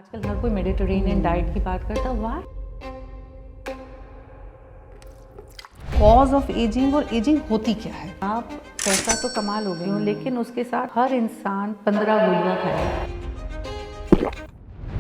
आजकल हर कोई मेडिटेरेनियन डाइट की बात करता है। वाह, कॉज ऑफ एजिंग और एजिंग होती क्या है? आप पैसा तो कमा लोगे लेकिन उसके साथ हर इंसान 15 गोलियां खाए।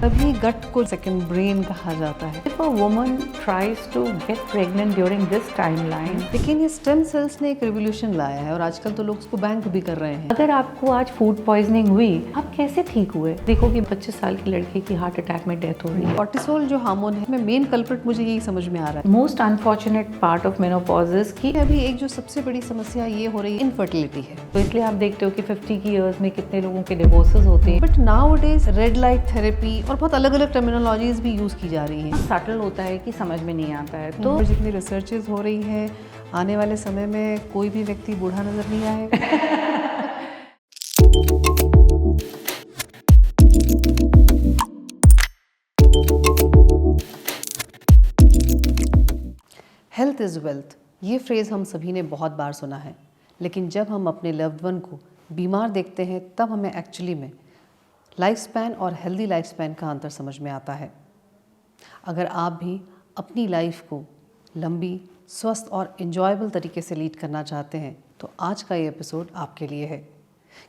तभी गट को सेकंड ब्रेन कहा जाता है। If a woman tries to get pregnant during this timeline, लेकिन ये स्टेम सेल्स ने एक रिवोल्यूशन लाया है और आजकल तो लोग उसको बैंक भी कर रहे हैं। अगर आपको आज फूड पॉइजनिंग हुई, आप कैसे ठीक हुए? देखो कि 25 साल की लड़के की हार्ट अटैक में डेथ हो रही है। कॉर्टिसोल जो हार्मोन है, में मेन कल्प्रिट मुझे यही समझ में आ रहा है। Most unfortunate part of menopause is कि अभी एक जो सबसे बड़ी समस्या ये हो रही है, इनफर्टिलिटी है। तो इसलिए आप देखते हो कि 50 की ईयर्स में कितने लोगों के डिवोर्सेस होते हैं। But now days red light therapy और बहुत अलग अलग टर्मिनोलॉजीज भी यूज की जा रही हैं। सटल होता है कि समझ में नहीं आता है। तो तो जितनी रिसर्चेज हो रही है, आने वाले समय में कोई भी व्यक्ति बूढ़ा नजर नहीं आएगा। हेल्थ इज़ वेल्थ, ये फ्रेज़ हम सभी ने बहुत बार सुना है, लेकिन जब हम अपने लव्ड वन को बीमार देखते हैं तब हमें एक्चुअली में लाइफ स्पैन और हेल्दी लाइफ स्पैन का अंतर समझ में आता है। अगर आप भी अपनी लाइफ को लंबी, स्वस्थ और इन्जॉयबल तरीके से लीड करना चाहते हैं तो आज का ये एपिसोड आपके लिए है,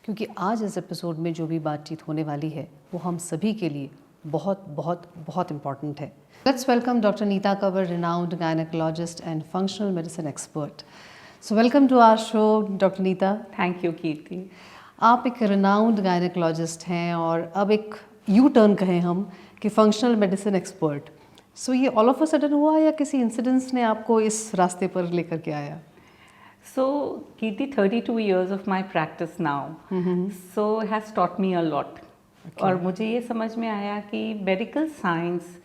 क्योंकि आज इस एपिसोड में जो भी बातचीत होने वाली है वो हम सभी के लिए बहुत बहुत बहुत इम्पॉर्टेंट है। Let's welcome doctor Neeta Kanwar, renowned gynecologist and functional medicine expert. So welcome to our show, doctor Neeta. Thank you Kirti. आप एक renowned gynecologist हैं और अब एक यू टर्न कहें हम कि फंक्शनल मेडिसिन एक्सपर्ट। सो ये ऑल ऑफ अ सडन हुआ या किसी इंसिडेंस ने आपको इस रास्ते पर लेकर के आया? So, Kirti, 32 years of my practice now, so has taught me a lot. और मुझे ये समझ में आया कि मेडिकल साइंस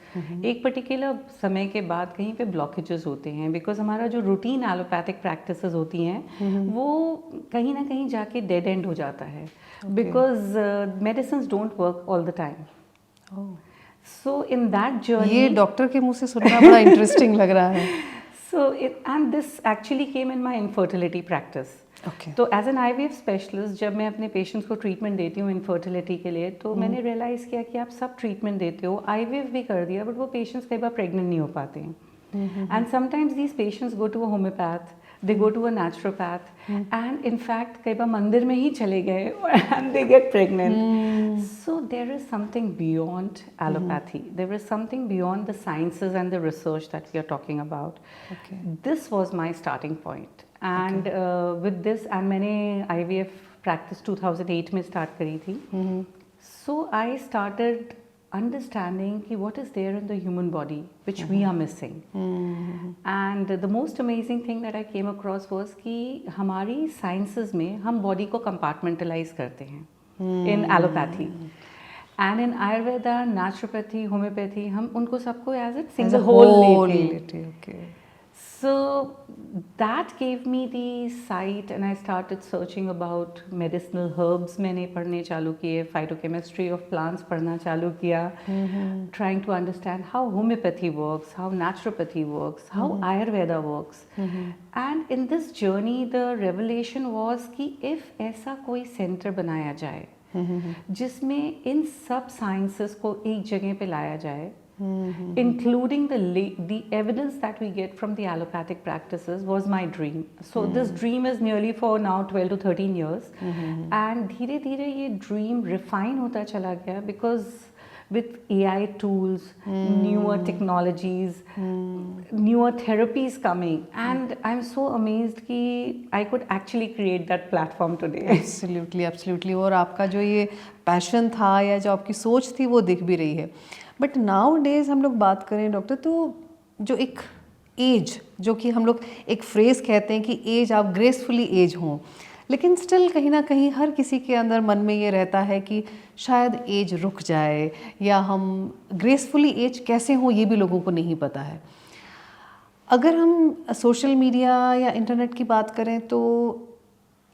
एक पर्टिकुलर समय के बाद कहीं पे ब्लॉकेजेस होते हैं, बिकॉज हमारा जो रूटीन एलोपैथिक प्रैक्टिसेस होती हैं वो कहीं ना कहीं जाके डेड एंड हो जाता है, because medicine don't work all the time. So in that journey, ये डॉक्टर के मुंह से सुनना बड़ा इंटरेस्टिंग लग रहा है। So and this actually came in my infertility practice. Okay. तो एज एन IVF स्पेशलिस्ट जब मैं अपने पेशेंट्स को ट्रीटमेंट देती हूँ इनफर्टिलिटी के लिए, तो मैंने रियलाइज़ किया कि आप सब ट्रीटमेंट देते हो, IVF भी कर दिया, बट वो पेशेंट्स कई बार प्रेग्नेंट नहीं हो पाते हैं। And sometimes these patients go to a homeopath, they go to a naturopath, and in fact कई बार मंदिर में ही चले गए and they get pregnant. So there is something beyond allopathy, there is something beyond the sciences and the research that we are talking about. This was my starting point and with this, and मैंने IVF practice 2008 में start करी थी। So I started understanding ki what is there in the human body which we are missing. And the most amazing thing that I came across was कि हमारी sciences में हम body को compartmentalize करते हैं in allopathy. And in Ayurveda, naturopathy, homeopathy, हम उनको सबको as a single whole लेते हैं। So that gave me the sight and I started searching about medicinal herbs. मैंने पढ़ने चालू किए, phytochemistry of plants पढ़ना चालू किया, trying to understand how homeopathy works, how naturopathy works, how Ayurveda works. And in this journey the revelation was कि if ऐसा कोई center बनाया जाए जिसमें इन सब sciences को एक जगह पे लाया जाए, including the evidence that we get from the allopathic practices, was my dream. So this dream is nearly for now 12 to 13 years. And धीरे धीरे ये dream refine होता चला गया, because with AI tools, newer technologies, newer therapies coming, and I'm so amazed कि I could actually create that platform today. Absolutely, absolutely. और आपका जो ये पैशन था या जो आपकी सोच थी वो दिख भी रही है। बट नाउ डेज हम लोग बात करें डॉक्टर, तो जो एक एज, जो कि हम लोग एक फ्रेज़ कहते हैं कि एज, आप ग्रेसफुली एज हों, लेकिन स्टिल कहीं ना कहीं हर किसी के अंदर मन में ये रहता है कि शायद एज रुक जाए, या हम ग्रेसफुली एज कैसे हों ये भी लोगों को नहीं पता है। अगर हम सोशल मीडिया या इंटरनेट की बात करें तो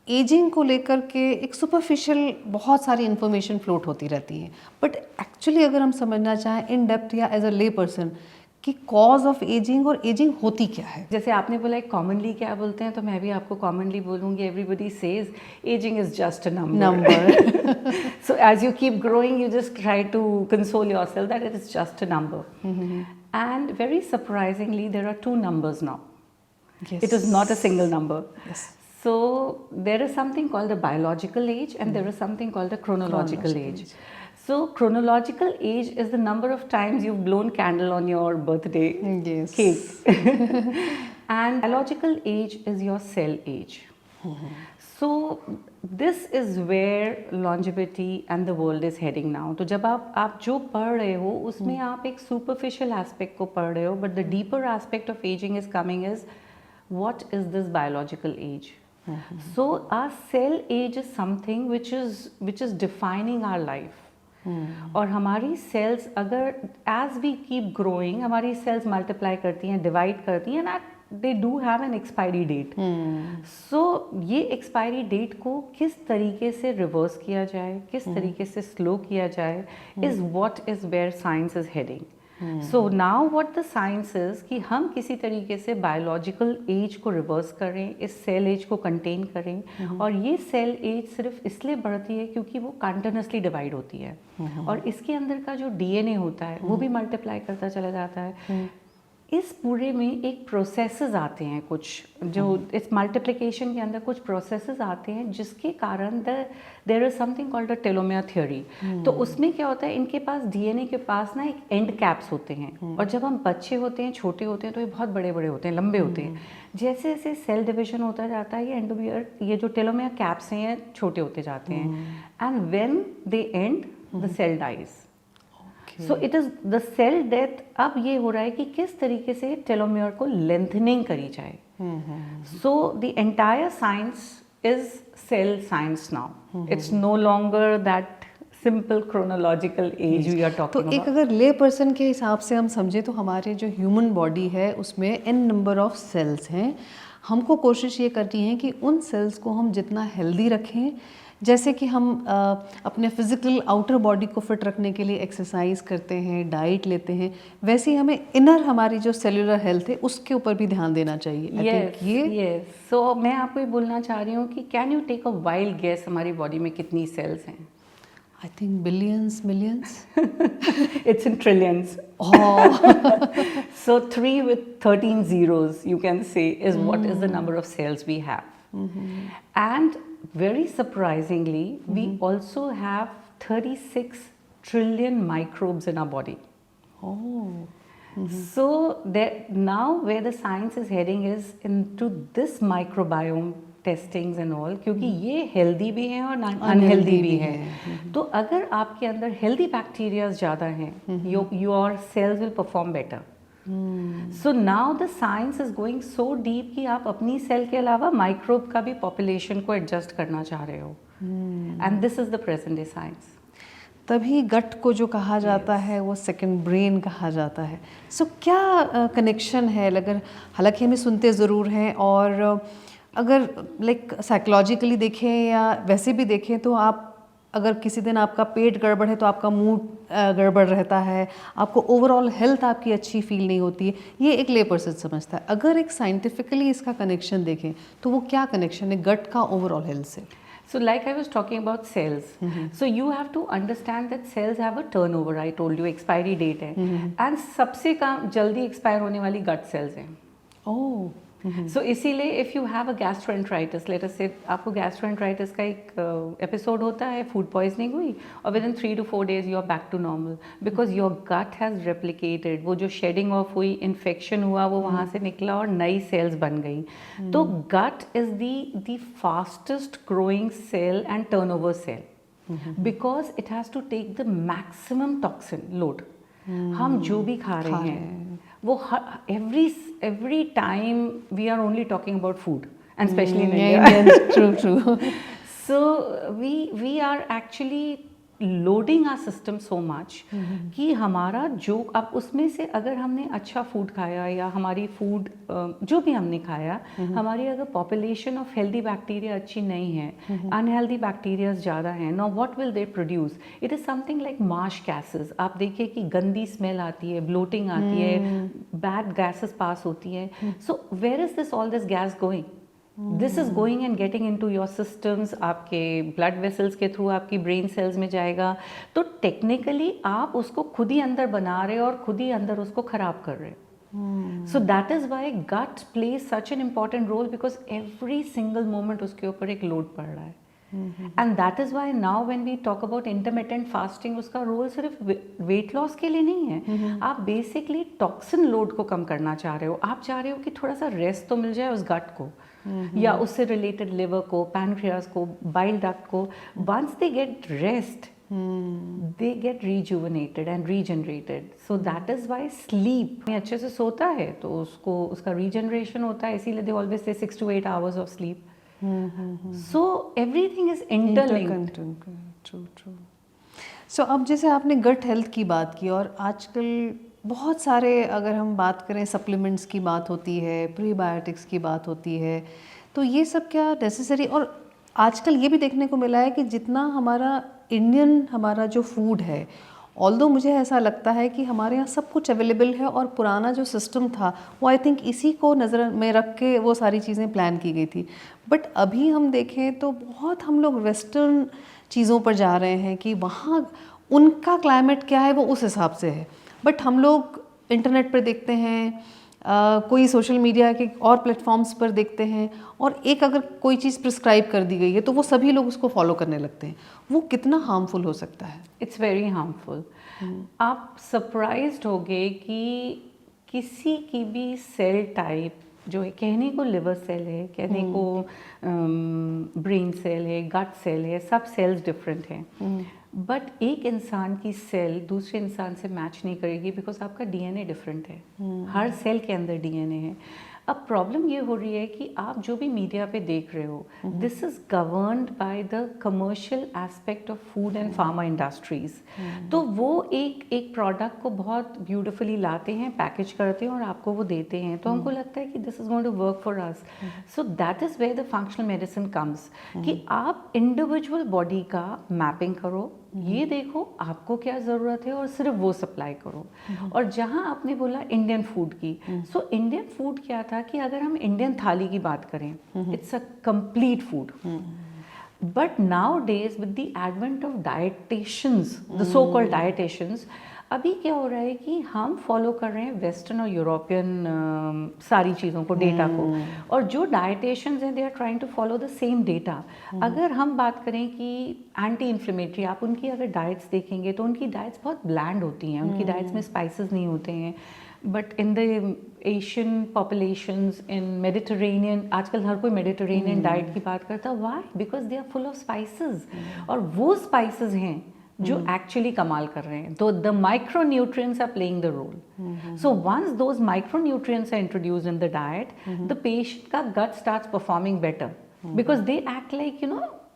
एजिंग को लेकर के एक सुपरफिशियल बहुत सारी इन्फॉर्मेशन फ्लोट होती रहती है, बट एक्चुअली अगर हम समझना चाहें इन डेप्थ या एज अ ले पर्सन कि कॉज ऑफ एजिंग और एजिंग होती क्या है। जैसे आपने बोला एक कॉमनली क्या बोलते हैं, तो मैं भी आपको कॉमनली बोलूँगी, everybody says ageing is just a number. So as you keep growing, you just try to console yourself that it is just a number. And very surprisingly, there are two numbers now. Yes. It is not a single number. Yes. So there is something called a biological age and there is something called a chronological age. So chronological age is the number of times you've blown candle on your birthday Yes. cake. And biological age is your cell age. So this is where longevity and the world is heading now. तो जब आप जो पढ़ रहे हो उसमें आप एक superficial aspect को पढ़ रहे हो, but the deeper aspect of aging is coming is what is this biological age? So our cell age is something which is defining our life. और हमारी सेल्स अगर एज वी कीप ग्रोइंग हमारी sales multiply करती हैं, divide करती हैं, and they do have an expiry date. So ये expiry date को किस तरीके से रिवर्स किया जाए, किस तरीके से स्लो किया जाए, is what is where science is heading. So now what the science is कि हम किसी तरीके से बायोलॉजिकल एज को रिवर्स करें, इस सेल एज को कंटेन करें. और ये सेल एज सिर्फ इसलिए बढ़ती है क्योंकि वो कंटिन्यूसली डिवाइड होती है और इसके अंदर का जो डीएनए होता है वो भी मल्टीप्लाई करता चला जाता है. इस पूरे में एक प्रोसेसेस आते हैं, कुछ जो इस मल्टीप्लिकेशन के अंदर कुछ प्रोसेसेस आते हैं जिसके कारण there is something called a telomere theory. तो उसमें क्या होता है, इनके पास डीएनए के पास ना एक एंड कैप्स होते हैं और जब हम बच्चे होते हैं, छोटे होते हैं, तो ये बहुत बड़े बड़े होते हैं, लंबे होते हैं. जैसे जैसे सेल डिविजन होता जाता है ये एंडोमियर, ये जो टेलोमेयर कैप्स हैं ये छोटे होते जाते हैं. And when they end the cell dies. So it is the cell death. अब ये हो रहा है कि किस तरीके से टेलोमियर को लेंथनिंग करी जाए. So the entire science is cell science now. It's no longer that simple chronological age we are talking. तो एक अगर ले पर्सन के हिसाब से हम समझे तो हमारे जो ह्यूमन बॉडी है उसमें n नंबर ऑफ सेल्स हैं. हमको कोशिश ये करनी है कि उन सेल्स को हम जितना हेल्दी रखें, जैसे कि हम अपने फिजिकल आउटर बॉडी को फिट रखने के लिए एक्सरसाइज करते हैं, डाइट लेते हैं, वैसे ही हमें इनर हमारी जो सेलुलर हेल्थ है उसके ऊपर भी ध्यान देना चाहिए. यस. सो मैं आपको ये बोलना चाह रही हूँ कि can you take a wild guess हमारी बॉडी में कितनी सेल्स हैं? I think billions, millions. It's in trillions. So 3 with 13 zeros, you can say, is what is the number of cells we have. And very surprisingly, we also have 36 trillion microbes in our body. So now where the science is heading is into this microbiome testings and all, क्योंकि ये healthy भी हैं और unhealthy भी हैं. तो अगर आपके अंदर हेल्दी बैक्टीरियाज ज़्यादा हैं, your cells will perform better. So now the science is going so deep कि आप अपनी सेल के अलावा माइक्रोब का भी पॉपुलेशन को एडजस्ट करना चाह रहे हो. And this is the present day science. तभी गट को जो कहा जाता है वो सेकंड ब्रेन कहा जाता है. सो क्या कनेक्शन है? अगर हालांकि हमें सुनते ज़रूर हैं, और अगर लाइक साइकोलॉजिकली देखें या वैसे भी देखें तो आप अगर किसी दिन आपका पेट गड़बड़ है तो आपका मूड गड़बड़ रहता है, आपको ओवरऑल हेल्थ आपकी अच्छी फील नहीं होती है. ये एक ले पर्सन समझता है. अगर एक साइंटिफिकली इसका कनेक्शन देखें तो वो क्या कनेक्शन है गट का ओवरऑल हेल्थ से? So like I was talking about cells. So you have to understand that cells have a turnover. I told you expiry date है. And सबसे कम जल्दी एक्सपायर होने वाली गट सेल्स हैं. ओह. सो इसीलिए if you have a gastroenteritis, let us से आपको gastroenteritis का एक एपिसोड होता है, फूड पॉइजनिंग हुई और within 3 to 4 days you are back to normal because your gut has replicated. वो जो शेडिंग ऑफ हुई, इन्फेक्शन हुआ, वो वहाँ से निकला और नई सेल्स बन गई. तो gut is the fastest growing cell and turnover cell because it has to take the maximum toxin load. हम जो भी खा रहे हैं वो every time we are only talking about food, and especially in India. True. So we are actually loading our system so much कि हमारा जो अब उसमें से अगर हमने अच्छा फूड खाया या हमारी फूड जो भी हमने खाया, हमारी अगर पॉपुलेशन ऑफ हेल्दी बैक्टीरिया अच्छी नहीं है, अनहेल्दी बैक्टीरिया ज़्यादा हैं, now what will they produce? It is something like Marsh gases. आप देखिए कि गंदी स्मेल आती है, ब्लोटिंग आती है, बैड गैसेस पास होती है। So where is this all this gas going? This is going and getting into your systems, आपके ब्लड वेसल्स के थ्रू आपकी ब्रेन सेल्स में जाएगा। तो टेक्निकली आप उसको खुद ही अंदर बना रहे हो और खुद ही अंदर उसको खराब कर रहे हो। So that is why gut plays such an important role, because every single moment उसके ऊपर एक लोड पड़ रहा है। And that is why now when we talk about intermittent fasting, उसका रोल सिर्फ वेट लॉस के लिए नहीं है। आप बेसिकली टॉक्सिन लोड को कम करना चाह रहे हो। आप चाह रहे हो कि थोड़ा सा रेस्ट तो मिल जाए उस गट को, या उससे रिलेटेड लिवर को, पैनक्रियाज को, बाइल डक्ट को। Once they get rest, they get rejuvenated and regenerated. So that is why sleep, अच्छे से सोता है तो उसको उसका regeneration होता है, इसीलिए they always say 6 to 8 hours of sleep. So everything is interlinked. True. So अब जैसे आपने गट हेल्थ की बात की, और आजकल बहुत सारे, अगर हम बात करें सप्लीमेंट्स की बात होती है, प्रीबायोटिक्स की बात होती है, तो ये सब क्या नेसेसरी? और आजकल ये भी देखने को मिला है कि जितना हमारा जो फूड है, ऑल्दो मुझे ऐसा लगता है कि हमारे यहाँ सब कुछ अवेलेबल है, और पुराना जो सिस्टम था वो आई थिंक इसी को नज़र में रख के वो सारी चीज़ें प्लान की गई थी। बट अभी हम देखें तो बहुत हम लोग वेस्टर्न चीज़ों पर जा रहे हैं कि वहाँ उनका क्लाइमेट क्या है वो उस हिसाब से है। बट हम लोग इंटरनेट पर देखते हैं, कोई सोशल मीडिया के और प्लेटफॉर्म्स पर देखते हैं, और एक अगर कोई चीज़ प्रिस्क्राइब कर दी गई है तो वो सभी लोग उसको फॉलो करने लगते हैं। वो कितना हार्मफुल हो सकता है? It's very harmful. आप सरप्राइज्ड होगे कि किसी की भी सेल टाइप जो है, कहने को लिवर सेल है, कहने को ब्रेन सेल है, गट सेल है, सब सेल्स डिफरेंट हैं, बट एक इंसान की सेल दूसरे इंसान से मैच नहीं करेगी, बिकॉज आपका डीएनए डिफरेंट है। हर सेल के अंदर डीएनए है। अब प्रॉब्लम ये हो रही है कि आप जो भी मीडिया पे देख रहे हो, this is governed by the commercial aspect of food and pharma industries. तो वो एक प्रोडक्ट को बहुत ब्यूटिफुली लाते हैं, पैकेज करते हैं और आपको वो देते हैं, तो हमको लगता है कि this is going to work for us. So that is where the functional medicine comes, कि आप इंडिविजुअल बॉडी का मैपिंग करो, ये देखो आपको क्या ज़रूरत है और सिर्फ वो सप्लाई करो। और जहाँ आपने बोला इंडियन फूड की, सो इंडियन फूड क्या था कि अगर हम इंडियन थाली की बात करें, it's a complete food. But nowadays with the advent of dietitians, the so called dietitians, अभी क्या हो रहा है कि हम फॉलो कर रहे हैं वेस्टर्न और यूरोपियन सारी चीज़ों को, डेटा को, और जो डाइटिशियंस हैं they are trying to follow the same data. अगर हम बात करें कि एंटी इन्फ्लेमेटरी, आप उनकी अगर डाइट्स देखेंगे तो उनकी डाइट्स बहुत ब्लैंड होती हैं, उनकी डाइट्स में स्पाइसेस नहीं होते हैं। But in the Asian populations, in Mediterranean, आजकल हर कोई मेडिटेरेनियन डाइट की बात करता है। Why? Because they are full of spices, और वो स्पाइसेस हैं जो एक्चुअली कमाल कर रहे हैं। तो the micronutrients are playing the role. So once those micronutrients are introduced in the diet, the patient का gut starts performing better, because they act like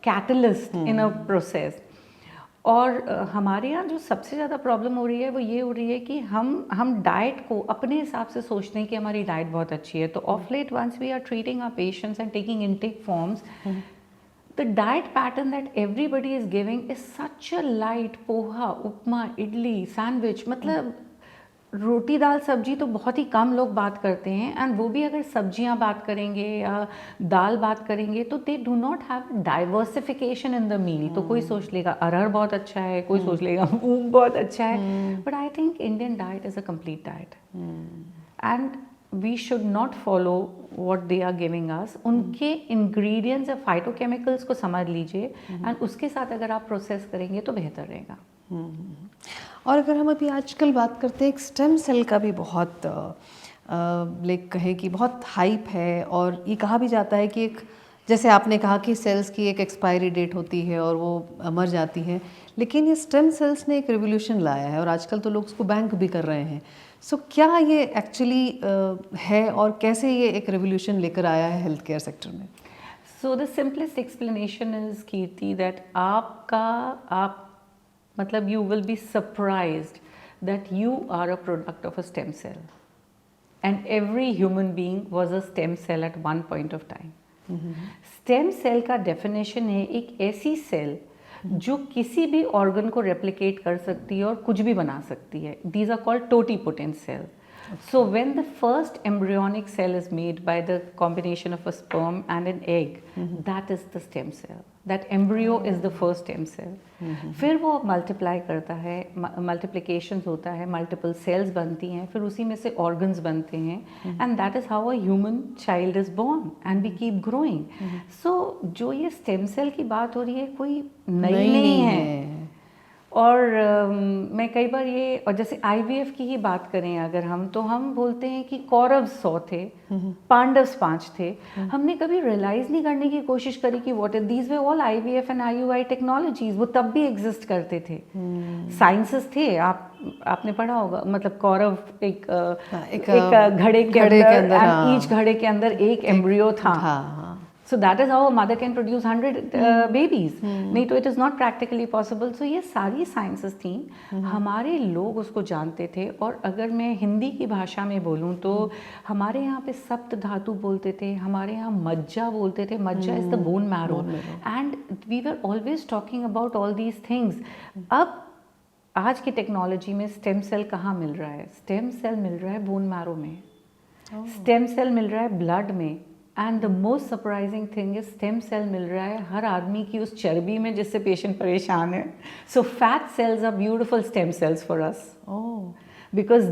catalyst in a process. और हमारे यहाँ जो सबसे ज़्यादा प्रॉब्लम हो रही है वो ये हो रही है कि हम डाइट को अपने हिसाब से सोचते हैं कि हमारी डाइट बहुत अच्छी है। तो of late once we are treating our patients and taking intake forms, the diet pattern that everybody is giving is such a light, poha, upma, idli, sandwich, मतलब रोटी दाल सब्जी तो बहुत ही कम लोग बात करते हैं, एंड वो भी अगर सब्जियां बात करेंगे या दाल बात करेंगे तो they do not have diversification in the meal. तो कोई सोच लेगा अरहर बहुत अच्छा है, कोई सोच लेगा मूंग बहुत अच्छा है, but I think Indian diet is a complete diet, and we should not follow what they are giving us. उनके ingredients या phytochemicals को समझ लीजिए, एंड उसके साथ अगर आप प्रोसेस करेंगे तो बेहतर रहेगा। और अगर हम अभी आजकल बात करते हैं, एक स्टेम सेल का भी बहुत लाइक कहें कि बहुत हाइप है, और ये कहा भी जाता है कि एक, जैसे आपने कहा कि सेल्स की एक एक्सपायरी डेट होती है और वो मर जाती हैं, लेकिन ये स्टेम सेल्स ने एक रिवोल्यूशन लाया है और आजकल तो लोग उसको बैंक भी कर रहे हैं। सो क्या ये एक्चुअली है, और कैसे ये एक रिवोल्यूशन लेकर आया है हेल्थ केयर सेक्टर में? So the simplest explanation is, Kirti, that आप मतलब you will be surprised that you are a product of a stem cell. And every human being was a stem cell at one point of time. Stem cell का definition है एक ऐसी cell जो किसी भी organ को replicate कर सकती है और कुछ भी बना सकती है. These are called totipotent cells. So when the first embryonic cell is made by the combination of a sperm and an egg, that is the stem cell. That embryo is the first stem cell. फिर वो multiply करता है, multiplication होता है, multiple cells बनती हैं, फिर उसी में से ऑर्गन्स बनते हैं, and that is how a human child is born and we keep growing. So जो ये स्टेम सेल की बात हो रही है कोई नई नहीं है. और मैं कई बार ये, और जैसे IVF की ही बात करें अगर हम, तो हम बोलते हैं कि कौरव 100 थे, पांडव 5 थे. हमने कभी रियलाइज नहीं करने की कोशिश करी कि what these way all IVF and IUI technologies. वो तब भी एग्जिस्ट करते थे. साइंसेस थे, आपने पढ़ा होगा, मतलब कौरव एक घड़े के अंदर, एंड ईच घड़े के अंदर एक एम्ब्रियो था. So that is how a mother can produce 100 babies. नहीं तो it is not practically possible. So ये सारी साइंसेस थी. हमारे लोग उसको जानते थे. और अगर मैं हिंदी की भाषा में बोलूँ तो हमारे यहाँ पे सप्त धातु बोलते थे, हमारे यहाँ मज्जा बोलते थे. Majja is the bone marrow, and we were always talking about all these things. अब आज की टेक्नोलॉजी में स्टेम सेल कहाँ मिल रहा है? स्टेम सेल मिल रहा है बोन मैरो में, स्टेम सेल मिल रहा है ब्लड में, and the most surprising thing is stem cell मिल रहा है हर आदमी की उस चर्बी में जिससे पेशेंट परेशान है. So fat cells are beautiful stem cells for us. Because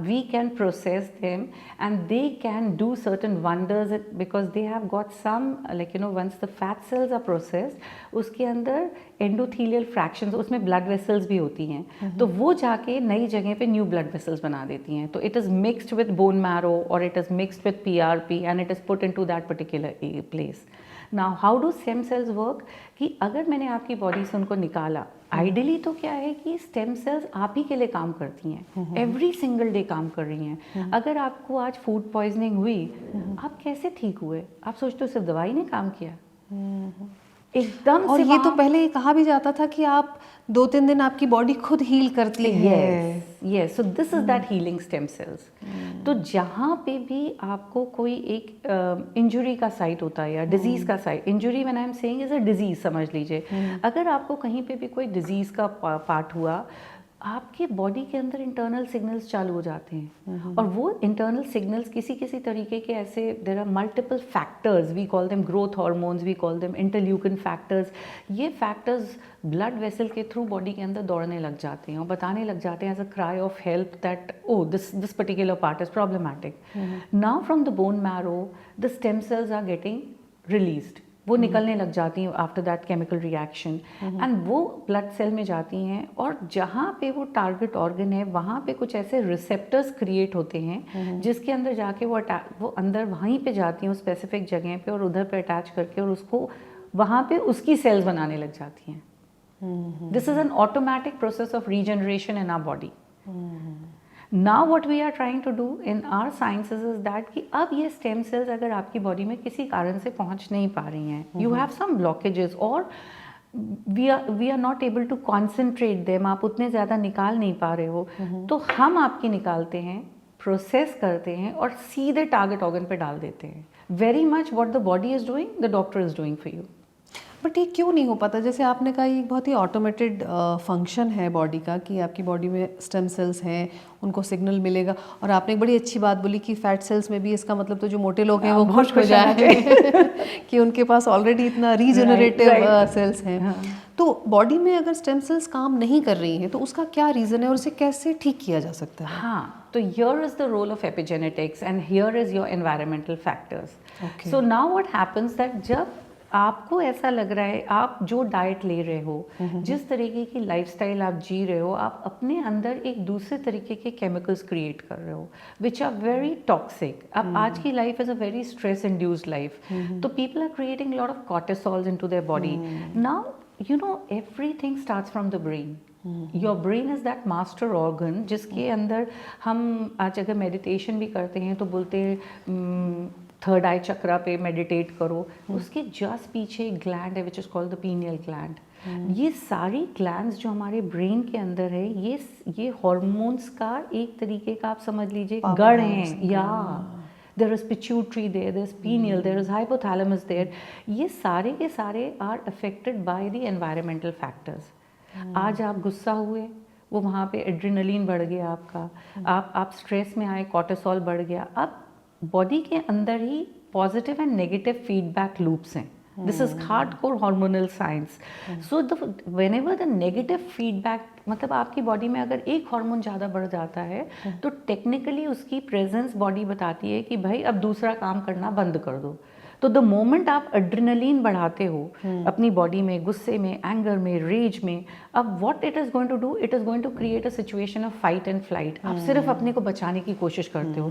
we can process them and they can do certain wonders because they have got some, like once the fat cells are processed, उसके अंदर endothelial fractions, उसमें blood vessels भी होती हैं, तो वो जाके नई जगह पे new blood vessels बना देती हैं. तो it is mixed with bone marrow or it is mixed with PRP and it is put into that particular place. Now how do stem cells work? कि अगर मैंने आपकी बॉडी से उनको निकाला, आइडियली तो क्या है कि स्टेम सेल्स आप ही के लिए काम करती हैं, एवरी सिंगल डे काम कर रही हैं. अगर आपको आज फूड पॉइजनिंग हुई, आप कैसे ठीक हुए? आप सोचते हो सिर्फ दवाई ने काम किया? एकदम. और ये तो पहले कहा भी जाता था कि आप 2-3 दिन आपकी बॉडी खुद हील करती है. Yes, so this is that healing stem cells. तो जहाँ पे भी आपको कोई एक इंजरी का साइट होता है या डिजीज़ का site, injury when I am saying is a disease, समझ लीजिए. अगर आपको कहीं पे भी कोई डिजीज़ का पार्ट हुआ, आपके बॉडी के अंदर इंटरनल सिग्नल्स चालू हो जाते हैं. और वो इंटरनल सिग्नल्स किसी तरीके के ऐसे, there are multiple factors, we call them growth hormones, we call them interleukin factors. ये फैक्टर्स ब्लड वेसल के थ्रू बॉडी के अंदर दौड़ने लग जाते हैं और बताने लग जाते हैं as a cry of help that oh this particular part is problematic. Now from the bone marrow the stem cells are getting released. वो निकलने लग जाती हैं after that chemical reaction, and वो ब्लड सेल में जाती हैं. और जहाँ पे वो टारगेट ऑर्गन है वहाँ पे कुछ ऐसे रिसेप्टर्स क्रिएट होते हैं जिसके अंदर जाके वो अंदर वहीं पे जाती हैं उस स्पेसिफिक जगह पे और उधर पे अटैच करके और उसको वहाँ पे उसकी सेल्स बनाने लग जाती हैं. This is an automatic process of regeneration in our body. Now what we are trying to do in our sciences is that कि अब ये stem cells अगर आपकी बॉडी में किसी कारण से पहुंच नहीं पा रही हैं, you have some blockages or we are not able to concentrate them, आप उतने ज़्यादा निकाल नहीं पा रहे हो, तो हम आपकी निकालते हैं, प्रोसेस करते हैं और सीधे टारगेट ऑर्गन पे डाल देते हैं. Very much what the body is doing the doctor is doing for you. But ये क्यों नहीं हो पाता? जैसे आपने कहा ये बहुत ही ऑटोमेटेड फंक्शन है बॉडी का कि आपकी बॉडी में स्टेम सेल्स हैं, उनको सिग्नल मिलेगा. और आपने एक बड़ी अच्छी बात बोली कि फैट सेल्स में भी, इसका मतलब तो जो मोटे लोग हैं वो खुश हो जाएंगे कि उनके पास ऑलरेडी इतना रीजनरेटिव सेल्स हैं. तो बॉडी में अगर स्टेम सेल्स काम नहीं कर रही हैं तो उसका क्या रीज़न है और उसे कैसे ठीक किया जा सकता है? हाँ, तो here is the role of epigenetics and here is your environmental factors. So now what happens that जब आपको ऐसा लग रहा है, आप जो डाइट ले रहे हो, जिस तरीके की लाइफस्टाइल आप जी रहे हो, आप अपने अंदर एक दूसरे तरीके के केमिकल्स क्रिएट कर रहे हो विच आर वेरी टॉक्सिक. अब आज की life is a very stress induced life, तो people are creating lot of cortisols into their body. Now you know everything starts from the brain. Your brain is that master organ जिसके अंदर हम आज अगर meditation भी करते हैं तो बोलते हैं थर्ड आई चक्रा पे मेडिटेट करो. उसके जस्ट पीछे एक ग्लैंड है which is called the pineal gland. ये सारी ग्लैंड्स जो हमारे ब्रेन के अंदर है, ये हॉर्मोन्स का एक तरीके का आप समझ लीजिए गढ़ हैं। या there is pituitary there, there's pineal, there is hypothalamus there. ये सारे के सारे are affected by the environmental factors. आज आप गुस्सा हुए, वो वहाँ पे एड्रेनलिन बढ़ गया आपका, आप स्ट्रेस में आए, कॉर्टिसोल बढ़ गया। अब बॉडी के अंदर ही positive and negative feedback loops हैं। This is hardcore hormonal science. So whenever the negative feedback, मतलब आपकी बॉडी में अगर एक हार्मोन ज़्यादा बढ़ जाता है तो टेक्निकली उसकी प्रेजेंस बॉडी बताती है कि भाई अब दूसरा काम करना बंद कर दो। तो द मोमेंट आप एड्रेनलिन बढ़ाते हो अपनी बॉडी में, गुस्से में, एंगर में, रेज में, अब what it is going to do, it is going to create a situation of fight and flight. आप सिर्फ अपने को बचाने की कोशिश करते हो।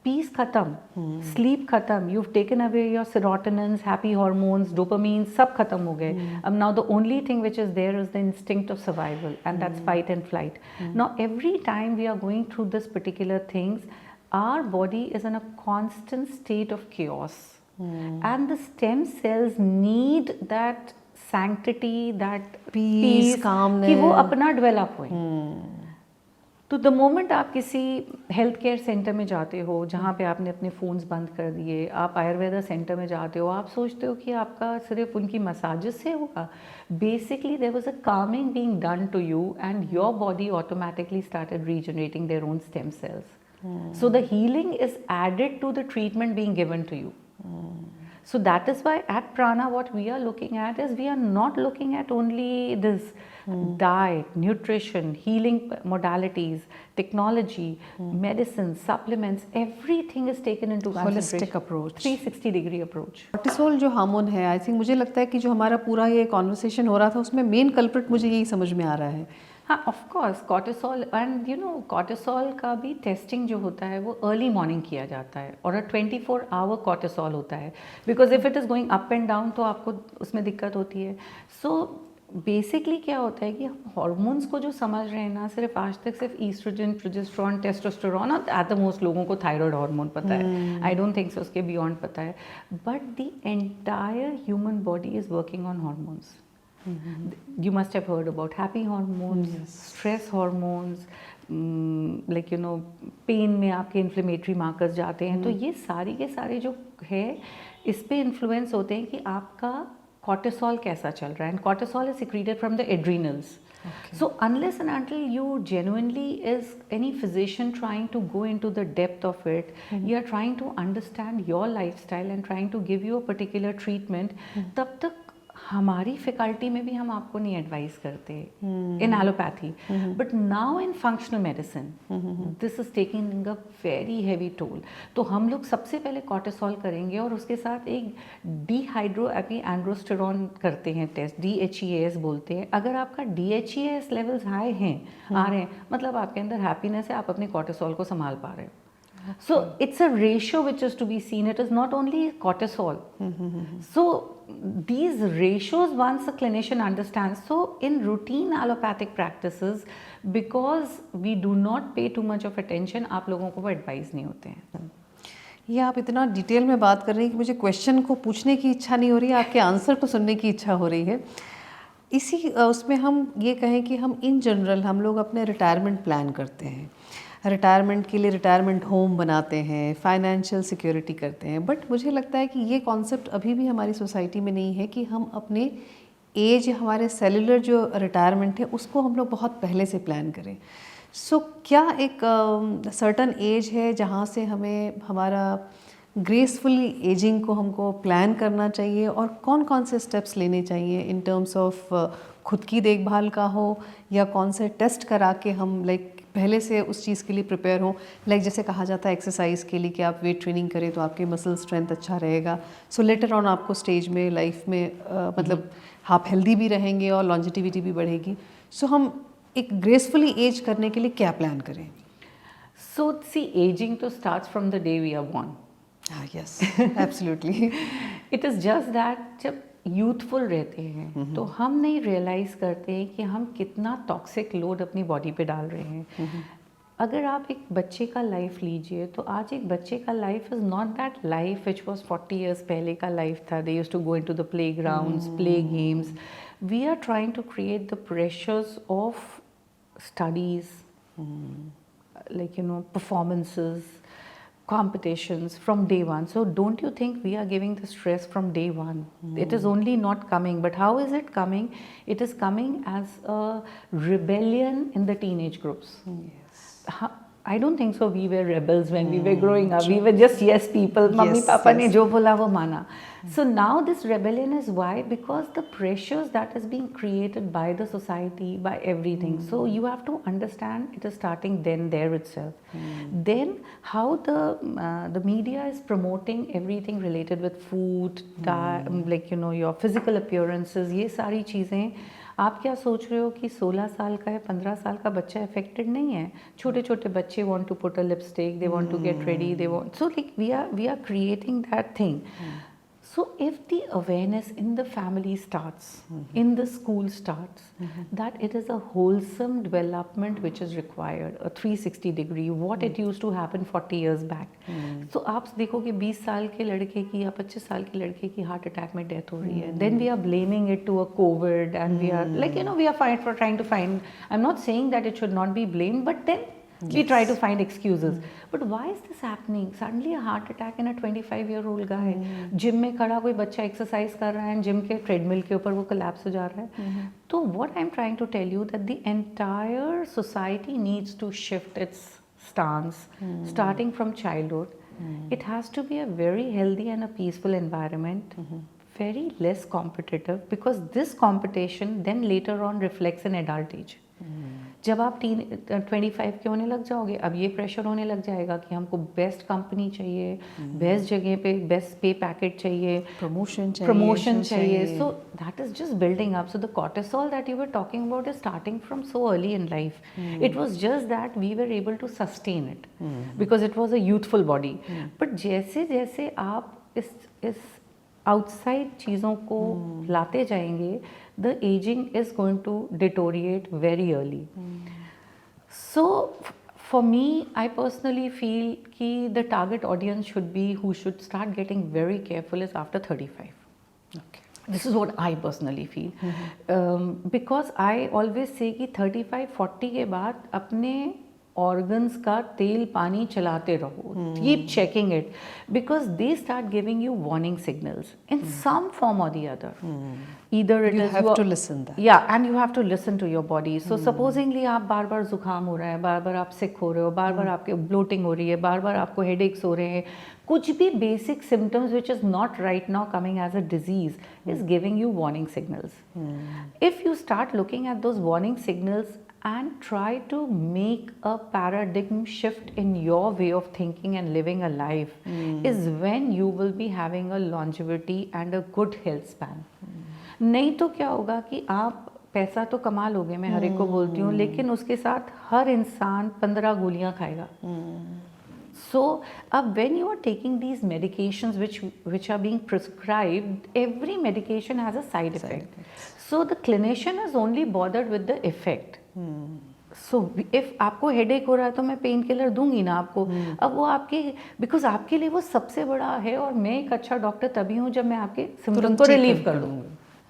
पीस खत्म, स्लीप खत्म, you've taken away your serotonins, happy hormones, dopamine, सब खत्म हो गए। अब now the only thing which is there is the instinct of survival, and that's fight and flight. Now every time we are going through this particular things, our body is in a constant state of chaos, and the stem cells need that sanctity, that peace, calmness, कि वो अपना develop होए। तो the moment आप किसी health care centre में जाते हो जहाँ पे आपने अपने फ़ोन्स बंद कर दिए, आप आयुर्वेदा सेंटर में जाते हो, आप सोचते हो कि आपका सिर्फ उनकी मसाजेस से होगा। Basically there was a calming being done to you and your body automatically started regenerating their own stem cells. So the healing is added to the treatment being given to you. So that is why at Prana what we are looking at is we are not looking at only this diet, nutrition, healing modalities, technology, medicine, supplements, everything is taken into holistic consideration. approach, 360-degree approach. Cortisol जो hormone है, I think मुझे लगता है कि जो हमारा पूरा ये कॉन्वर्सेशन हो रहा था उसमें मेन कल्प्रिट मुझे यही समझ में आ रहा है. हाँ, of course cortisol, and you know cortisol का भी टेस्टिंग जो होता है वो अर्ली मॉर्निंग किया जाता है और 24 आवर कॉर्टिसोल होता है, because if it is going up and down तो आपको उसमें दिक्कत होती है. सो बेसिकली क्या होता है कि हम हॉर्मोन्स को जो समझ रहे हैं ना, सिर्फ आज तक सिर्फ ईस्ट्रोजन, प्रोजेस्टेरोन, टेस्टोस्टेरोन और एट द मोस्ट लोगों को थायराइड हार्मोन पता है. आई डोंट थिंक सो उसके बियॉन्ड पता है. But the entire human body is working on hormones. You must have heard about happy hormones, stress hormones, like you know pain में आपके inflammatory markers जाते हैं. तो ये सारी के सारे जो है इस पे influence होते हैं कि आपका cortisol कैसा चल रहा है. And cortisol is secreted from the adrenals. Okay. So unless and until you genuinely is any physician trying to go into the depth of it, you are trying to understand your lifestyle and trying to give you a particular treatment, तब तक हमारी faculty में भी हम आपको नहीं advice करते in allopathy. But now in functional medicine this is taking a very heavy toll. तो हम लोग सबसे पहले कॉर्टिसोल करेंगे और उसके साथ एक डिहाइड्रोएपी एंड्रोस्टेरोन करते हैं टेस्ट, DHEAS बोलते हैं. अगर आपका DHEAS लेवल्स हाई हैं, आ रहे हैं, मतलब आपके अंदर हैप्पीनेस है, आप अपने कॉर्टिसोल को संभाल पा रहे हो. So it's a ratio which is to be seen. It is not only cortisol. So these ratios, once a clinician understands, so in routine allopathic practices, because we do not pay too much of attention, आप लोगों को वो advice नहीं होते हैं. ये आप इतना डिटेल में बात कर रही हैं कि मुझे क्वेश्चन को पूछने की इच्छा नहीं हो रही है, आपके आंसर को सुनने की इच्छा हो रही है. इसी उसमें हम ये कहें कि हम इन जनरल हम लोग अपने रिटायरमेंट प्लान करते हैं, रिटायरमेंट के लिए रिटायरमेंट होम बनाते हैं, फाइनेंशियल सिक्योरिटी करते हैं. बट मुझे लगता है कि ये कॉन्सेप्ट अभी भी हमारी सोसाइटी में नहीं है कि हम अपने एज, हमारे सेलुलर जो रिटायरमेंट है उसको हम लोग बहुत पहले से प्लान करें. सो क्या एक सर्टन एज है जहाँ से हमें हमारा ग्रेसफुली एजिंग को हमको प्लान करना चाहिए, और कौन कौन से स्टेप्स लेने चाहिए इन टर्म्स ऑफ खुद की देखभाल का हो, या कौन से टेस्ट करा के हम लाइक पहले से उस चीज़ के लिए प्रिपेयर हों. लाइक जैसे कहा जाता है एक्सरसाइज के लिए कि आप वेट ट्रेनिंग करें तो आपके मसल स्ट्रेंथ अच्छा रहेगा. सो लेटर ऑन आपको स्टेज में लाइफ में मतलब आप हेल्दी भी रहेंगे और लॉन्जिटिविटी भी बढ़ेगी. सो हम एक ग्रेसफुली एज करने के लिए क्या प्लान करें? So see, aging to starts from the day we are born. Yes, absolutely. It is just that जब यूथफुल रहते हैं तो हम नहीं रियलाइज़ करते हैं कि हम कितना टॉक्सिक लोड अपनी बॉडी पे डाल रहे हैं. अगर आप एक बच्चे का लाइफ लीजिए तो आज एक बच्चे का life is not that life which was 40 years पहले का लाइफ था. They used to go into the playgrounds, play games. We are trying to create the pressures of studies, like performances, competitions from day one. So don't you think we are giving the stress from day one? It is only not coming, but how is it coming? It is coming as a rebellion in the teenage groups. Yes. I don't think so we were rebels when we were growing up. We were just yes people. Mummy papa ne jo bola wo mana. So now this rebellion is why? Because the pressures that is being created by the society, by everything. So you have to understand it is starting then there itself. Then how the media is promoting everything related with food, diet, like your physical appearances. ये सारी चीज़ें आप क्या सोच रहे हो कि 16 साल का या 15 साल का बच्चा अफेक्टेड नहीं है. छोटे छोटे बच्चे want to put a lipstick, they want to get ready, they want, so like we are creating that thing. So if the awareness in the family starts, in the school starts, that it is a wholesome development which is required, a 360 degree, what it used to happen 40 years back. So आप देखोगे 20 साल के लड़के की या 25 साल के लड़के की हार्ट अटैक में डेथ हो रही है. Then we are blaming it to a COVID and we are like we are trying to find, I'm not saying that it should not be blamed, but then we try to find excuses. But why is this happening? Suddenly a heart attack in a 25-year-old guy. Gym में खड़ा कोई बच्चा exercise कर रहा है, gym के treadmill के ऊपर वो कोलैप्स हो जा रहा है. तो what I'm trying to tell you that the entire society needs to shift its stance, starting from childhood. It has to be a very healthy and a peaceful environment, very less competitive, because this competition then later on reflects in adult age. जब आप 25 के होने लग जाओगे, अब ये pressure होने लग जाएगा कि हमको बेस्ट कंपनी चाहिए, बेस्ट जगह पे बेस्ट पे पैकेट चाहिए, प्रमोशन चाहिए. सो that is just building up. So the cortisol that you were talking about is starting from so early in life. It was just that we were able to sustain it because it was a youthful body. But जैसे जैसे आप इस outside चीज़ों को लाते जाएंगे, the aging is going to deteriorate very early. So for me, I personally feel कि the target audience should be who should start getting very careful is after 35. Okay. This is what I personally feel. Because I always say कि 35-40 के बाद अपने organs का तेल पानी चलाते रहो. Keep checking it because they start giving you warning signals in some form or the other. Either it You is have to listen that. Yeah, and you have to listen to your body. So supposingly आप बार बार जुकाम हो रहा है, बार बार आप sick हो रहे हो, बार बार आपके bloating हो रही है, बार बार आपको headaches हो रहे हैं, कुछ भी basic symptoms which is not right now coming as a disease is giving you warning signals. If you start looking at those warning signals and try to make a paradigm shift in your way of thinking and living a life, is when you will be having a longevity and a good health span. नहीं तो क्या होगा कि आप पैसा तो कमा लोगे, मैं हर एक को बोलती हूँ, लेकिन उसके साथ हर इंसान 15 गोलियाँ खाएगा. So when you are taking these medications which are being prescribed, every medication has a side effect. So the clinician is only bothered with the effect. So if आपको हेडेक हो रहा है तो मैं पेन किलर दूंगी ना आपको. अब वो आपके बिकॉज आपके लिए वो सबसे बड़ा है, और मैं एक अच्छा डॉक्टर तभी हूँ जब मैं आपके सिम्टम को रिलीव कर दूँ.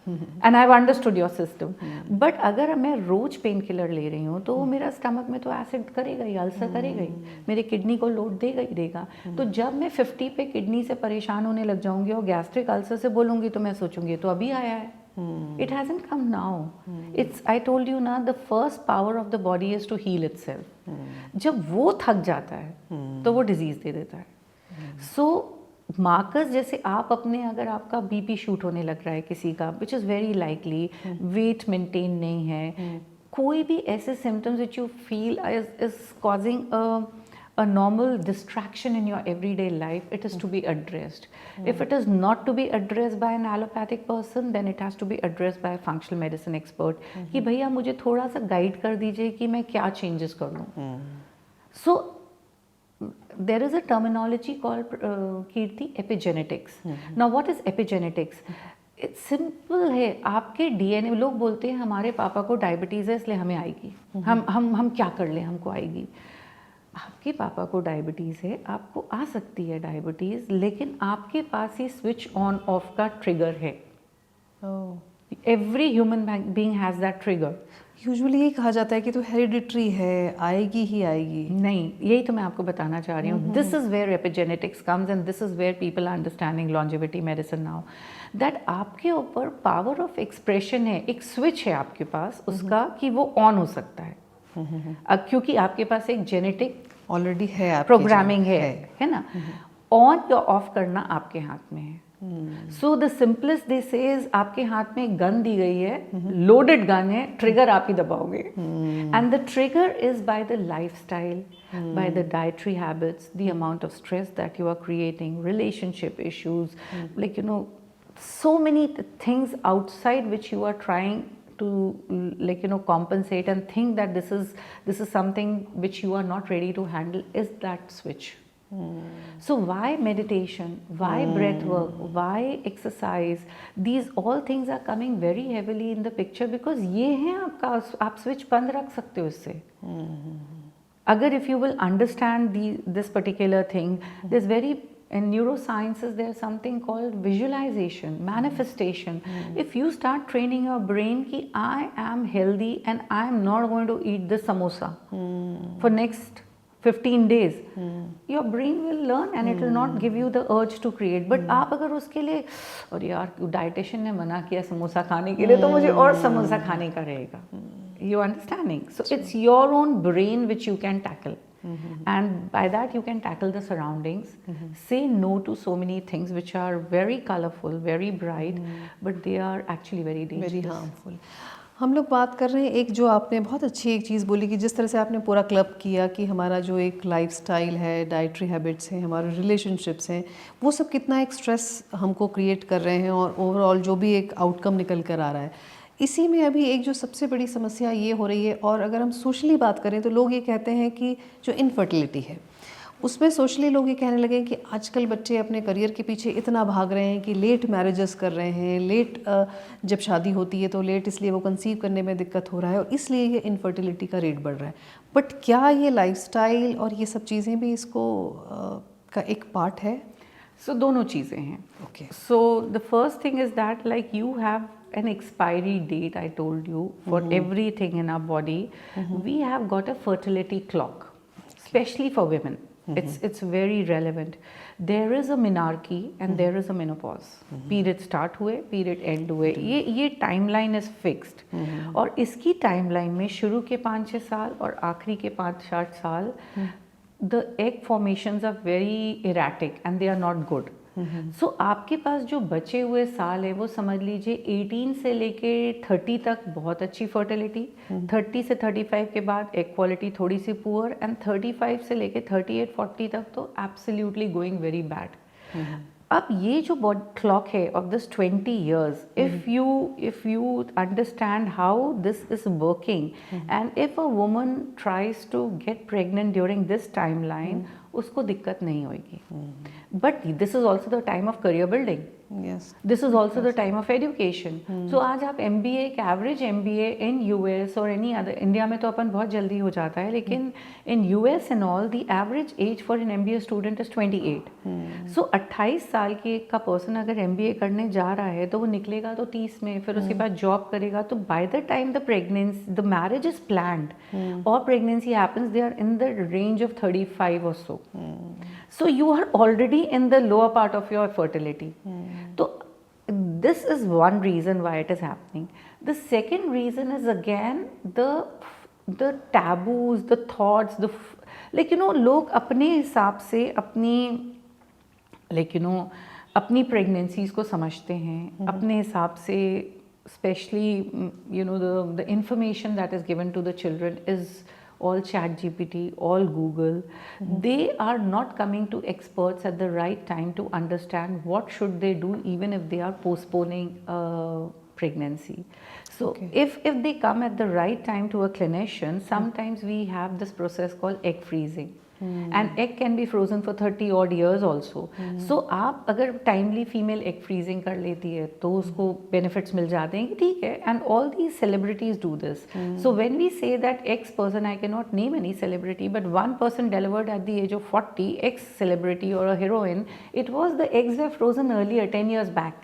And I have understood your system. But अगर मैं रोज पेन किलर ले रही हूँ तो वो मेरा स्टमक में तो एसिड करेगा ही, अल्सर करेगा ही, मेरे किडनी को लोड देगा ही देगा. तो जब मैं 50 पे किडनी से परेशान होने लग जाऊंगी और गैस्ट्रिक अल्सर से बोलूँगी तो मैं सोचूंगी तो अभी आया है. It hasn't come now. I told you ना, the first power of the body is to heal itself. जब वो थक जाता है तो वो डिजीज दे देता है. So मार्कर्स जैसे आप अपने, अगर आपका बीपी शूट होने लग रहा है किसी का, which is very likely, weight maintain नहीं है, कोई भी ऐसे symptoms which you feel is causing a normal distraction in your everyday life, it is to be addressed. If it is not to be addressed by an allopathic person, then it has to be addressed by a functional medicine expert. कि भैया मुझे थोड़ा सा guide कर दीजिए कि मैं क्या चेंजेस कर लूँ. So there is a terminology called Kirti, epigenetics. Now what is epigenetics? It's simple है. आपके DNA, लोग बोलते हैं हमारे पापा को डायबिटीज़ है इसलिए हमें आएगी, हम क्या कर लें हमको आएगी. आपके पापा को डायबिटीज़ है, आपको आ सकती है डायबिटीज़, लेकिन आपके पास ये स्विच ऑन ऑफ का ट्रिगर है. Every human being has that trigger. Usually ये कहा जाता है कि तो हेरिडिटरी है, आएगी ही आएगी. नहीं, यही तो मैं आपको बताना चाह रही हूँ. This is where epigenetics comes and this is where people are understanding longevity medicine now, that आपके ऊपर पावर ऑफ एक्सप्रेशन है, एक स्विच है आपके पास उसका कि वो ऑन हो सकता है. क्योंकि आपके पास एक जेनेटिक ऑलरेडी है, प्रोग्रामिंग है ना. ऑन या ऑफ करना आपके हाथ में है. So the simplest this is, आपके हाथ में एक गन दी गई है, लोडेड गन है, ट्रिगर आप ही दबाओगे. And the trigger is by the lifestyle, by the dietary habits, the amount of stress that you are creating, relationship issues, like so many things outside which you are trying to compensate and think that this is something which you are not ready to handle, is that switch. So why meditation, why breath work, why exercise, these all things are coming very heavily in the picture because ये है आपका, आप switch बंद रख सकते हो इससे. अगर if you will understand this particular thing, there's very, in neurosciences there's something called visualization, manifestation. If you start training your brain ki I am healthy and I am not going to eat this samosa for next 15 days, your brain will learn and it will not give you the urge to create. But आप अगर उसके लिए, और यार dietitian ने मना किया समोसा खाने के लिए तो मुझे और समोसा खाने का रहेगा. You understanding? So it's your own brain which you can tackle. And by that you can tackle the surroundings. Say no to so many things which are very colorful, very bright, but they are actually very dangerous. Very harmful. हम लोग बात कर रहे हैं, एक जो आपने बहुत अच्छी एक चीज़ बोली कि जिस तरह से आपने पूरा क्लब किया कि हमारा जो एक लाइफस्टाइल है, डाइटरी हैबिट्स हैं, हमारे रिलेशनशिप्स हैं, वो सब कितना एक स्ट्रेस हमको क्रिएट कर रहे हैं और ओवरऑल जो भी एक आउटकम निकल कर आ रहा है. इसी में अभी एक जो सबसे बड़ी समस्या ये हो रही है, और अगर हम सोशली बात करें तो लोग ये कहते हैं कि जो इनफर्टिलिटी है उसमें सोशली लोग ये कहने लगे कि आजकल बच्चे अपने करियर के पीछे इतना भाग रहे हैं कि लेट मैरिजेस कर रहे हैं, लेट जब शादी होती है तो लेट, इसलिए वो कंसीव करने में दिक्कत हो रहा है और इसलिए ये इनफर्टिलिटी का रेट बढ़ रहा है. बट क्या ये लाइफस्टाइल और ये सब चीज़ें भी इसको का एक पार्ट है? So दोनों चीज़ें हैं. Okay. So the first thing is that like you have an expiry date, I told you, for everything in our body. We have got a fertility clock, especially for women. It's very relevant. There is a menarche and there is a menopause. Period start हुए, period end हुए. ये timeline is fixed. और इसकी timeline में शुरू के 5-6 साल और आखिरी के 5-8 साल the egg formations are very erratic and they are not good. So आपके पास जो बचे हुए साल है वो समझ लीजिए 18 से लेके 30 तक बहुत अच्छी फर्टिलिटी, 30 से 35 के बाद एग क्वालिटी थोड़ी सी पुअर, एंड 35 से लेके 38-40 तक तो एब्सोल्युटली गोइंग वेरी बैड. अब ये जो क्लॉक है of this 20 years, if you understand how this is working, and if a woman tries to get pregnant during this timeline, उसको दिक्कत नहीं होगी. But this is also the time of career building. Yes. This is also the time of education. So आज आप MBA, एक average MBA in US or any other, India में तो अपन बहुत जल्दी हो जाता है, लेकिन in US and all, the average age for an MBA student is 28. So 28 साल के का पर्सन अगर MBA करने जा रहा है तो वो निकलेगा तो 30 में, फिर उसके बाद जॉब करेगा, तो by the time the marriage is planned or pregnancy happens, they are in the range of 35 or so. So you are already in the lower part of your fertility. So this is one reason why it is happening. The second reason is again the taboos, the thoughts, लोग अपने हिसाब से अपनी pregnancies को समझते हैं अपने हिसाब से, especially the information that is given to the children is all ChatGPT, all Google. They are not coming to experts at the right time to understand what should they do even if they are postponing pregnancy. So if they come at the right time to a clinician, sometimes we have this process called egg freezing. And egg can be frozen for 30 odd years also. So आप अगर timely female egg freezing कर लेती है तो उसको benefits मिल जाते हैं कि ठीक है. And all these celebrities do this. So when we say that X person, I can not name any celebrity, but one person delivered at the age of 40, ex-celebrity or a heroine, it was the eggs were frozen earlier, 10 years back.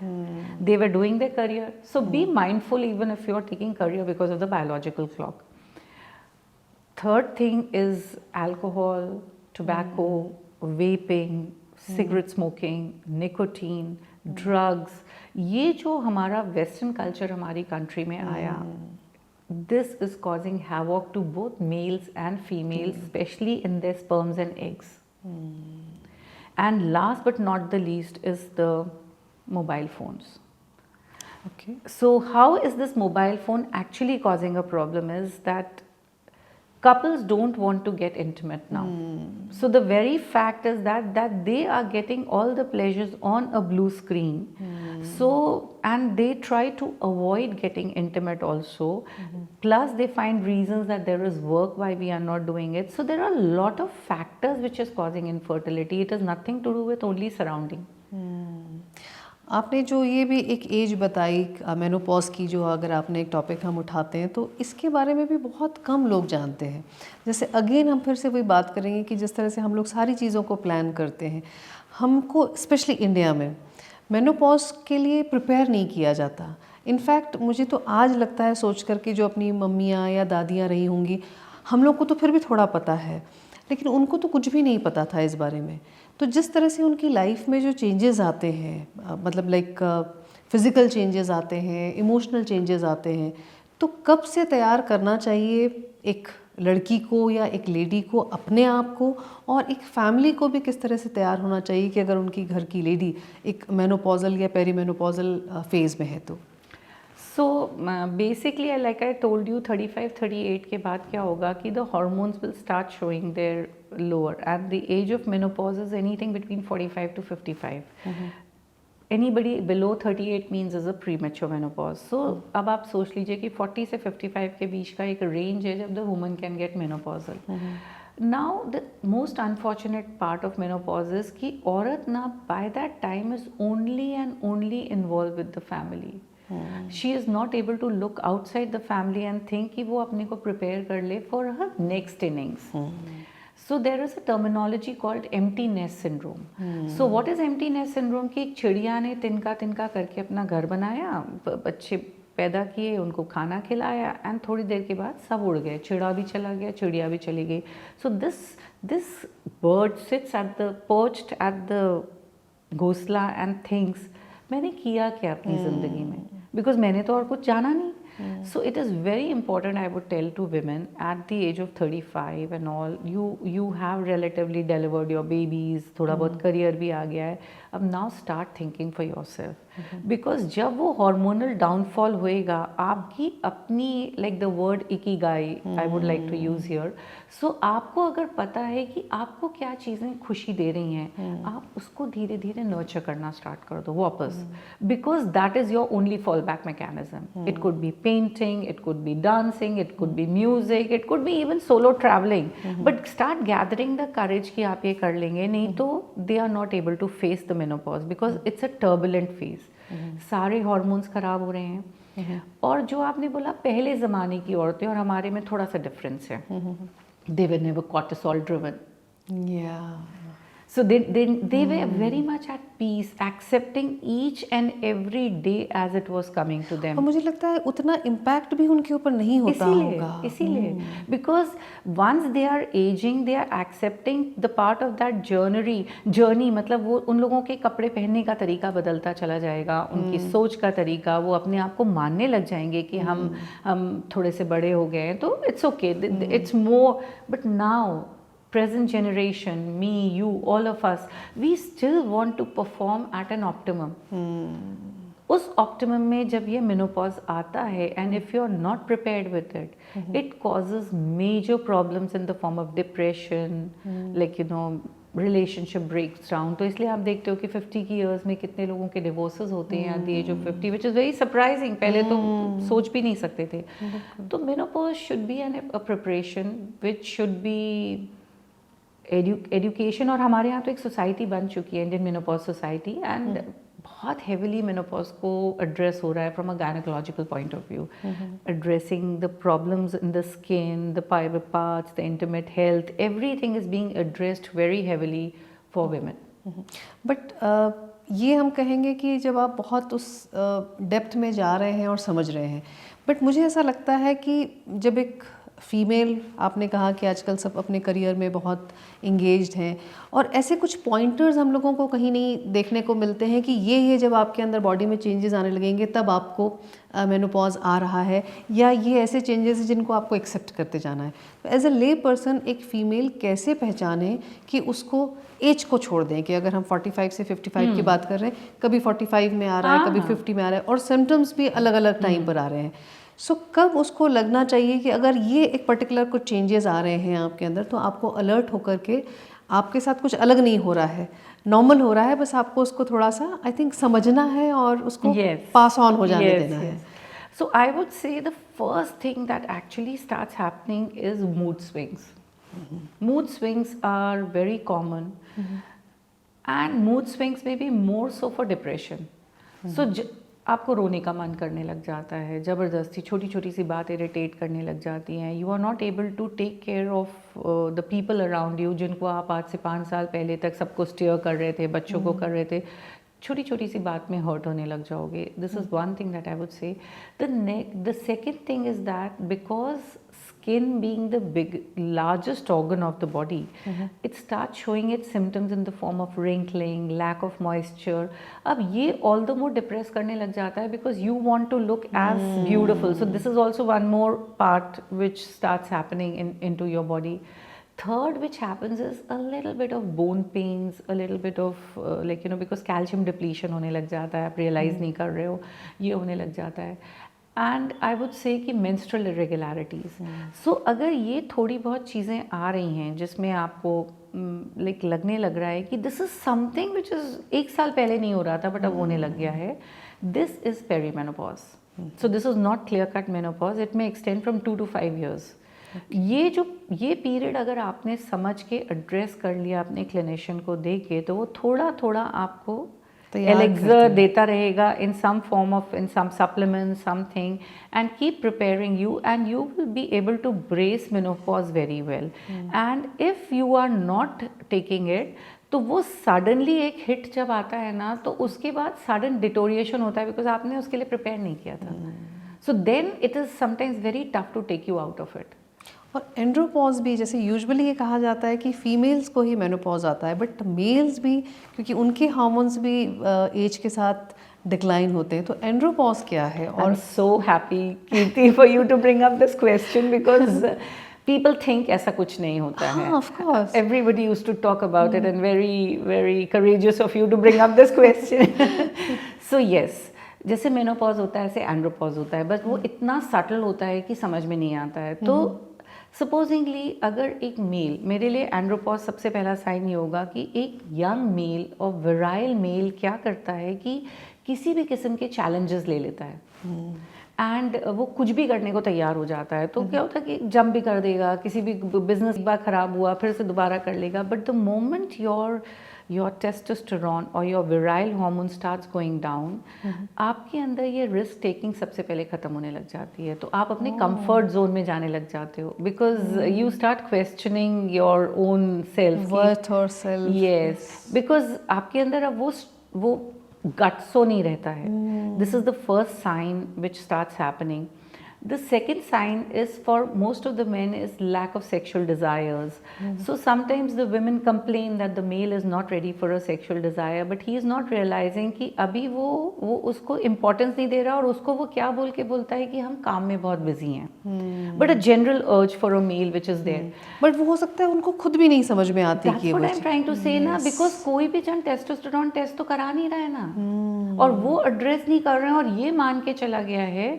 They were doing their career. So be mindful even if you are taking career because of the biological clock. Third thing is alcohol, tobacco, vaping, cigarette smoking, nicotine, drugs. ये जो हमारा western culture हमारी country में आया, this is causing havoc to both males and females, especially in their sperms and eggs. And last but not the least is the mobile phones. Okay. So how is this mobile phone actually causing a problem is that couples don't want to get intimate now. So the very fact is that they are getting all the pleasures on a blue screen. So, and they try to avoid getting intimate also. Plus they find reasons that there is work why we are not doing it. So there are a lot of factors which is causing infertility. It has nothing to do with only surrounding. आपने जो ये भी एक as बताई menopause की, जो अगर आपने एक टॉपिक हम उठाते हैं तो इसके बारे में भी बहुत कम लोग जानते हैं. जैसे अगेन हम फिर से वही बात करेंगे कि जिस तरह से हम लोग सारी चीज़ों को प्लान करते हैं, हमको स्पेशली इंडिया में मेनोपॉज के लिए प्रिपेयर नहीं किया जाता. इनफैक्ट मुझे तो आज लगता है सोच कर कि जो अपनी मम्मियाँ या दादियाँ रही होंगी, हम लोग को तो फिर भी थोड़ा पता है, लेकिन उनको तो कुछ भी नहीं पता था इस बारे में. तो जिस तरह से उनकी लाइफ में जो चेंजेस आते हैं, मतलब लाइक फिज़िकल चेंजेस आते हैं, इमोशनल चेंजेस आते हैं, तो कब से तैयार करना चाहिए एक लड़की को या एक लेडी को अपने आप को, और एक फैमिली को भी किस तरह से तैयार होना चाहिए कि अगर उनकी घर की लेडी एक मेनोपॉजल या पेरीमेनोपॉजल फेज़ में है तो. So basically, like I told you, 35-38 के बाद क्या होगा कि the hormones will start showing their lower, and the age of menopause is anything between 45 to 55. Anybody below 38 means is a premature menopause. So अब आप सोच लीजिए कि 40 से 55 के बीच का एक range है जब the woman can get menopausal. Now the most unfortunate part of menopause is कि औरत ना by that time is only and only involved with the family. She is not able to look outside the family and think कि वो अपने को prepare कर ले for her next innings. So there is a terminology called empty nest syndrome. So what is empty nest syndrome? कि एक चिड़िया ने तिनका तिनका करके अपना घर बनाया, बच्चे पैदा किए, उनको खाना खिलाया, एंड थोड़ी देर के बाद सब उड़ गए, चिड़ा भी चला गया, चिड़िया भी चली गई. So this bird sits at the perched at the घोंसला and thinks मैंने किया क्या अपनी ज़िंदगी में, बिकॉज मैंने तो और कुछ जाना नहीं. So it is very important, I would tell to women at the age of 35 and all, you have relatively delivered your babies, थोड़ा बहुत करियर भी आ गया है, अब now start thinking for yourself. Because जब वो hormonal downfall होएगा, आपकी अपनी like the word ikigai I would like to use here. So आपको अगर पता है कि आपको क्या चीज़ें खुशी दे रही हैं, आप उसको धीरे धीरे nurture करना start कर दो वापस. Because that is your only fallback mechanism. It could be painting, it could be dancing, it could be music, it could be even solo traveling. But start gathering the courage कि आप ये कर लेंगे, नहीं तो they are not able to face the menopause because it's a turbulent phase. सारे hormones खराब हो रहे हैं. और जो आपने बोला पहले ज़माने की औरतें और हमारे में थोड़ा सा डिफरेंस है. They were never cortisol driven. Yeah. So they were very much at peace, accepting each and every day as it was coming to them. और मुझे लगता है उतना इम्पैक्ट भी उनके ऊपर नहीं होता होगा. इसीलिए because once they are aging, they are accepting the part of that journey. मतलब वो उन लोगों के कपड़े पहनने का तरीका बदलता चला जाएगा, उनकी सोच का तरीका, वो अपने आप को मानने लग जाएंगे कि हम थोड़े से बड़े हो गए हैं, तो it's okay, it's more. But now present generation, me, you, all of us, we still want to perform at an optimum. उस optimum में जब ये menopause आता है, and if you are not prepared with it, it causes major problems in the form of depression, like relationship breaks down. तो इसलिए आप देखते हो कि 50 की years में कितने लोगों के divorces होते हैं at the age of 50, which is very surprising. पहले तो सोच भी नहीं सकते थे. तो menopause should be a preparation which should be education, और हमारे यहाँ तो एक सोसाइटी बन चुकी है, इंडियन मेनोपॉज सोसाइटी, एंड बहुत हेविली मेनोपॉज को एड्रेस हो रहा है from a gynaecological point of view, addressing the problems in the skin, the private parts, the intimate health, everything is being addressed very heavily for women. But ये हम कहेंगे कि जब आप बहुत उस डेप्थ में जा रहे हैं और समझ रहे हैं, बट मुझे ऐसा लगता है कि जब एक फीमेल, आपने कहा कि आजकल सब अपने करियर में बहुत इंगेज्ड हैं, और ऐसे कुछ पॉइंटर्स हम लोगों को कहीं नहीं देखने को मिलते हैं कि ये जब आपके अंदर बॉडी में चेंजेस आने लगेंगे तब आपको मेनोपॉज आ रहा है, या ये ऐसे चेंजेस हैं जिनको आपको एक्सेप्ट करते जाना है। तो एज अ ले पर्सन एक फ़ीमेल कैसे पहचाने कि उसको एज को छोड़ दें, कि अगर हम 45 से 55 की बात कर रहे हैं, कभी 45 में आ रहा है, कभी 50 में आ रहा है, और सिम्टम्स भी अलग अलग टाइम पर आ रहे हैं। सो कब उसको लगना चाहिए कि अगर ये एक पर्टिकुलर कुछ चेंजेस आ रहे हैं आपके अंदर, तो आपको अलर्ट होकर के आपके साथ कुछ अलग नहीं हो रहा है, नॉर्मल हो रहा है, बस आपको उसको थोड़ा सा आई थिंक समझना है और उसको पास ऑन हो जाने देना है। So I would say the first thing that actually starts happening is mood swings. Mood swings are very common, and mood swings may be more so for depression. So आपको रोने का मन करने लग जाता है, ज़बरदस्ती छोटी छोटी सी बात इरिटेट करने लग जाती हैं, you are not able to take care of the people around you, जिनको आप आज से 5 साल पहले तक सबको स्टेयर कर रहे थे, बच्चों को कर रहे थे, छोटी छोटी सी बात में हर्ट होने लग जाओगे. This is one thing that I would say. The second thing is that because skin being the largest organ of the body, it starts showing its symptoms in the form of wrinkling, lack of moisture. अब ये all the more depress करने लग जाता है because you want to look as beautiful. So this is also one more part which starts happening into your body. Third which happens is a little bit of bone pains, a little bit of because calcium depletion होने लग जाता है, आप realize नहीं कर रहे हो, ये होने लग जाता है. एंड आई वुड से कि मेंस्ट्रुअल इरेगुलरिटीज़. सो अगर ये थोड़ी बहुत चीज़ें आ रही हैं जिसमें आपको लगने लग रहा है कि this is something which is 1 साल पहले नहीं हो रहा था बट अब होने लग गया है, this is perimenopause. So this is not clear cut menopause, it may extend from 2 to 5 years. ये पीरियड अगर आपने समझ के एड्रेस कर लिया अपने क्लिनिशियन को दे के, तो वो थोड़ा थोड़ा आपको elixir देता रहेगा in some form of, in some supplement, something, and keep preparing you, and you will be able to brace menopause very well. And if you are not taking it, तो वो सडनली एक hit जब आता है ना, तो उसके बाद सडन डिटोरिएशन होता है बिकॉज आपने उसके लिए प्रिपेयर नहीं किया था. So then it is sometimes very tough to take you out of it. और एंड्रोपॉज भी, जैसे यूजुअली ये कहा जाता है कि फीमेल्स को ही मेनोपॉज आता है, बट मेल्स भी, क्योंकि उनके हार्मोन्स भी एज के साथ डिक्लाइन होते हैं, तो एंड्रोपॉज क्या है? और so happy Kirti for you to bring up this question because people think ऐसा कुछ नहीं होता है. Of course. Everybody used to talk about it, and very very courageous of you to bring up this question. So yes, जैसे menopause होता है ऐसे andropause होता है, बस वो इतना सटल होता है कि समझ में नहीं आता है. तो सपोजिंगली अगर एक मेल, मेरे लिए एंड्रोपॉज सबसे पहला साइन ये होगा कि एक यंग मेल और विराइल मेल क्या करता है कि किसी भी किस्म के चैलेंजेस ले लेता है, एंड वो कुछ भी करने को तैयार हो जाता है. तो क्या होता है कि जंप भी कर देगा, किसी भी बिजनेस एक बार ख़राब हुआ फिर से दोबारा कर लेगा. But the moment your testosterone or your virile hormone starts going down, आपके अंदर ये रिस्क टेकिंग सबसे पहले ख़त्म होने लग जाती है. तो आप अपने कंफर्ट जोन में जाने लग जाते हो because you start questioning your own self, worth और सेल्फ. यस, बिकॉज आपके अंदर अब वो गट्सो नहीं रहता है. This is the first sign which starts happening. The second sign is for most of the men is lack of sexual desires. So sometimes the women complain that the male is not ready for a sexual desire, but he is not realizing कि अभी वो उसको importance नहीं दे रहा, और उसको वो क्या बोल के बोलता है कि हम काम में बहुत busy हैं. But a general urge for a male which is there. But वो हो सकता है उनको खुद भी नहीं समझ में आती. That's what I'm trying to say ना, because कोई भी जन टेस्टोस्टेरोन टेस्ट तो करा नहीं रहा है ना, और वो एड्रेस नहीं कर रहे हैं, और ये मान के चला गया है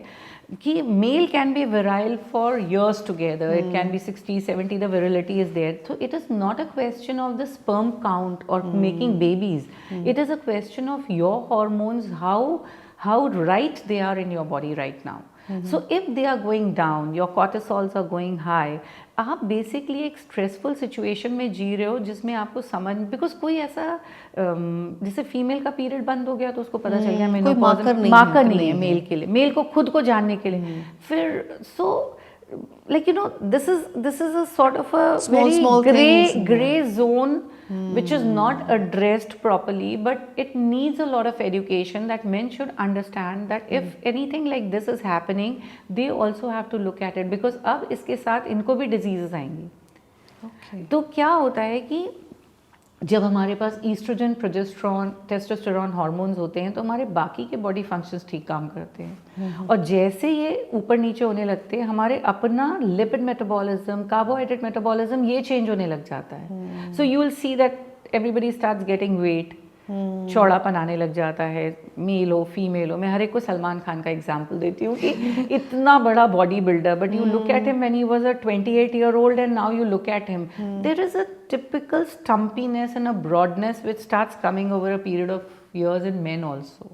कि male can be virile for years together. It can be 60, 70, the virility is there. So it is not a question of the sperm count or making babies. It is a question of your hormones, how right they are in your body right now. So if they are going down, your cortisols are going high, आप basically एक stressful situation में जी रहे हो जिसमें आपको समझ, because कोई ऐसा जैसे फीमेल का पीरियड बंद हो गया तो उसको पता चल गया कोई मार्कर नहीं है मेल के लिए, मेल को खुद को जानने के लिए, फिर सो like this is a sort of a small very gray zone which is not addressed properly, but it needs a lot of education that men should understand that if anything like this is happening, they also have to look at it, because अब इसके साथ इनको भी diseases आएंगी। तो क्या होता है कि जब हमारे पास ईस्ट्रोजन, प्रोजेस्टेरॉन, टेस्टोस्टेरॉन हार्मोन्स होते हैं तो हमारे बाकी के बॉडी फंक्शंस ठीक काम करते हैं, और जैसे ये ऊपर नीचे होने लगते हैं हमारे अपना लिपिड मेटाबॉलिज्म, कार्बोहाइड्रेट मेटाबॉलिज्म ये चेंज होने लग जाता है। So you will see that everybody starts getting weight, चौड़ापन आने लग जाता है, मेल हो फीमेल हो। मैं हर एक को सलमान खान का एग्जांपल देती हूँ कि इतना बड़ा body builder, but you look at him when he was a 28-year-old and now you look at him, there is a typical stumpiness and a broadness which starts coming over a period of years in men also.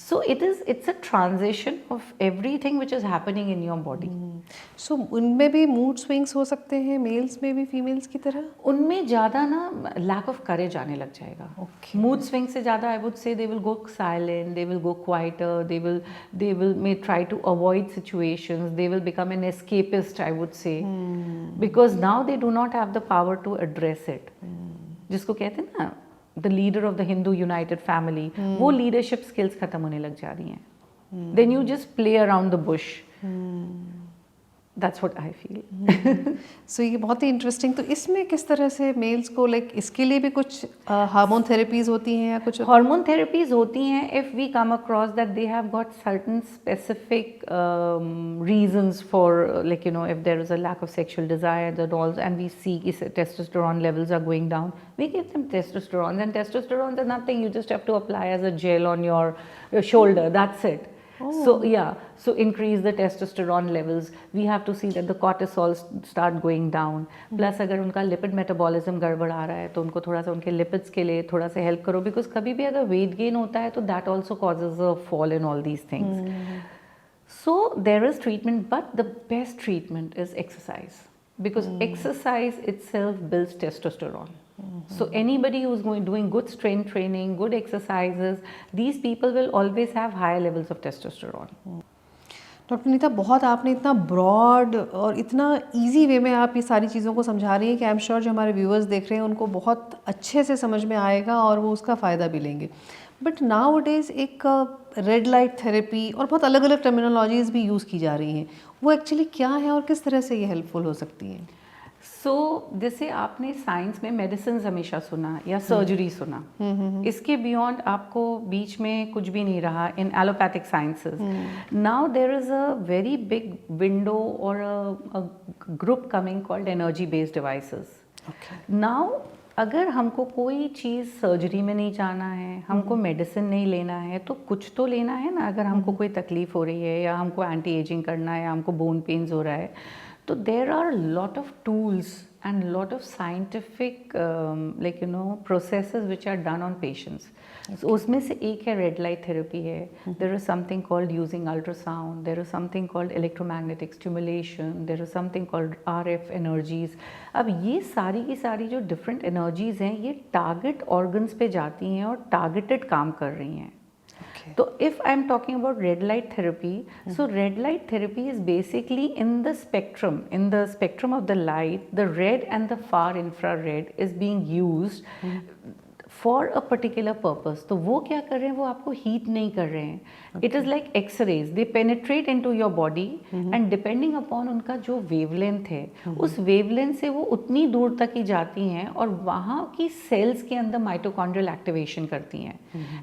So it's a transition of everything which is happening in your body. So उनमें भी mood swings हो सकते हैं, mails में भी females की तरह? उनमें ज़्यादा ना लैक ऑफ करेज आने लग जाएगा। मूड स्विंग से ज़्यादा I would say they will go silent, they will go quieter, they will may try to avoid situations, they will become an escapist, I would say, because now they do not have the power to address it. जिसको कहते हैं ना the leader of the Hindu united family, वो leadership skills खत्म होने लग जा रही हैं। Then you just play around the bush. That's what I feel. So ये बहुत ही इंटरेस्टिंग। तो इसमें किस तरह से मेल्स को इसके लिए भी कुछ हार्मोन थेरेपीज होती हैं या कुछ? हार्मोन थेरेपीज होती हैं if we come across that they have got certain specific reasons for, if there is a lack of sexual desire and we see testosterone levels are going down, we give them testosterone, and testosterone is nothing, you just have to apply as a gel on your shoulder, that's it. So increase the testosterone levels. We have to see that the cortisol start going down. Plus अगर उनका lipid metabolism गड़बड़ आ रहा है तो उनको थोड़ा सा उनके lipids के लिए थोड़ा सा help करो, because कभी भी अगर weight gain होता है तो that also causes a fall in all these things. So there is treatment, but the best treatment is exercise, because exercise itself builds testosterone. So anybody who's doing good strength training, good exercises, these people will always have higher levels of testosterone. Doctor Neeta, बहुत आपने इतना broad और इतना easy way में आप ये सारी चीज़ों को समझा रही हैं कि आई एम श्योर जो हमारे व्यूअर्स देख रहे हैं उनको बहुत अच्छे से समझ में आएगा और वो उसका फ़ायदा भी लेंगे। बट नाउ डेज़ एक रेड लाइट थेरेपी और बहुत अलग अलग टर्मिनोलॉजीज़ भी यूज़ की जा रही हैं, वो एक्चुअली क्या है और किस तरह से ये हेल्पफुल हो सकती हैं? जैसे आपने साइंस में मेडिसिन हमेशा सुना या सर्जरी सुना, इसके बियॉन्ड आपको बीच में कुछ भी नहीं रहा in allopathic sciences. Now there is a very big window और a group coming called energy based devices. Now अगर हमको कोई चीज़ सर्जरी में नहीं जाना है, हमको मेडिसिन नहीं लेना है, तो कुछ तो लेना है ना। अगर हमको कोई तकलीफ हो रही है या हमको एंटी एजिंग करना है या हमको बोन पेन्स हो रहा है, तो there are lot of tools and lot of scientific processes which are done on patients. So, उसमें से एक है रेड लाइट थेरेपी है, there is something called using ultrasound, there is something called electromagnetic stimulation, there is something called RF energies. अब ये सारी की सारी जो डिफरेंट एनर्जीज हैं ये टारगेट ऑर्गन्स पे जाती हैं और टारगेटेड काम कर रही हैं। So if I'm talking about red light therapy, so red light therapy is basically in the spectrum of the light, the red and the far infrared is being used for a particular purpose. तो वो क्या कर रहे हैं, वो आपको heat नहीं कर रहे हैं। It is like X-rays, they penetrate into your body and depending upon उनका जो wavelength है, उस wavelength से वो उतनी दूर तक ही जाती हैं और वहाँ की cells के अंदर mitochondrial activation करती हैं।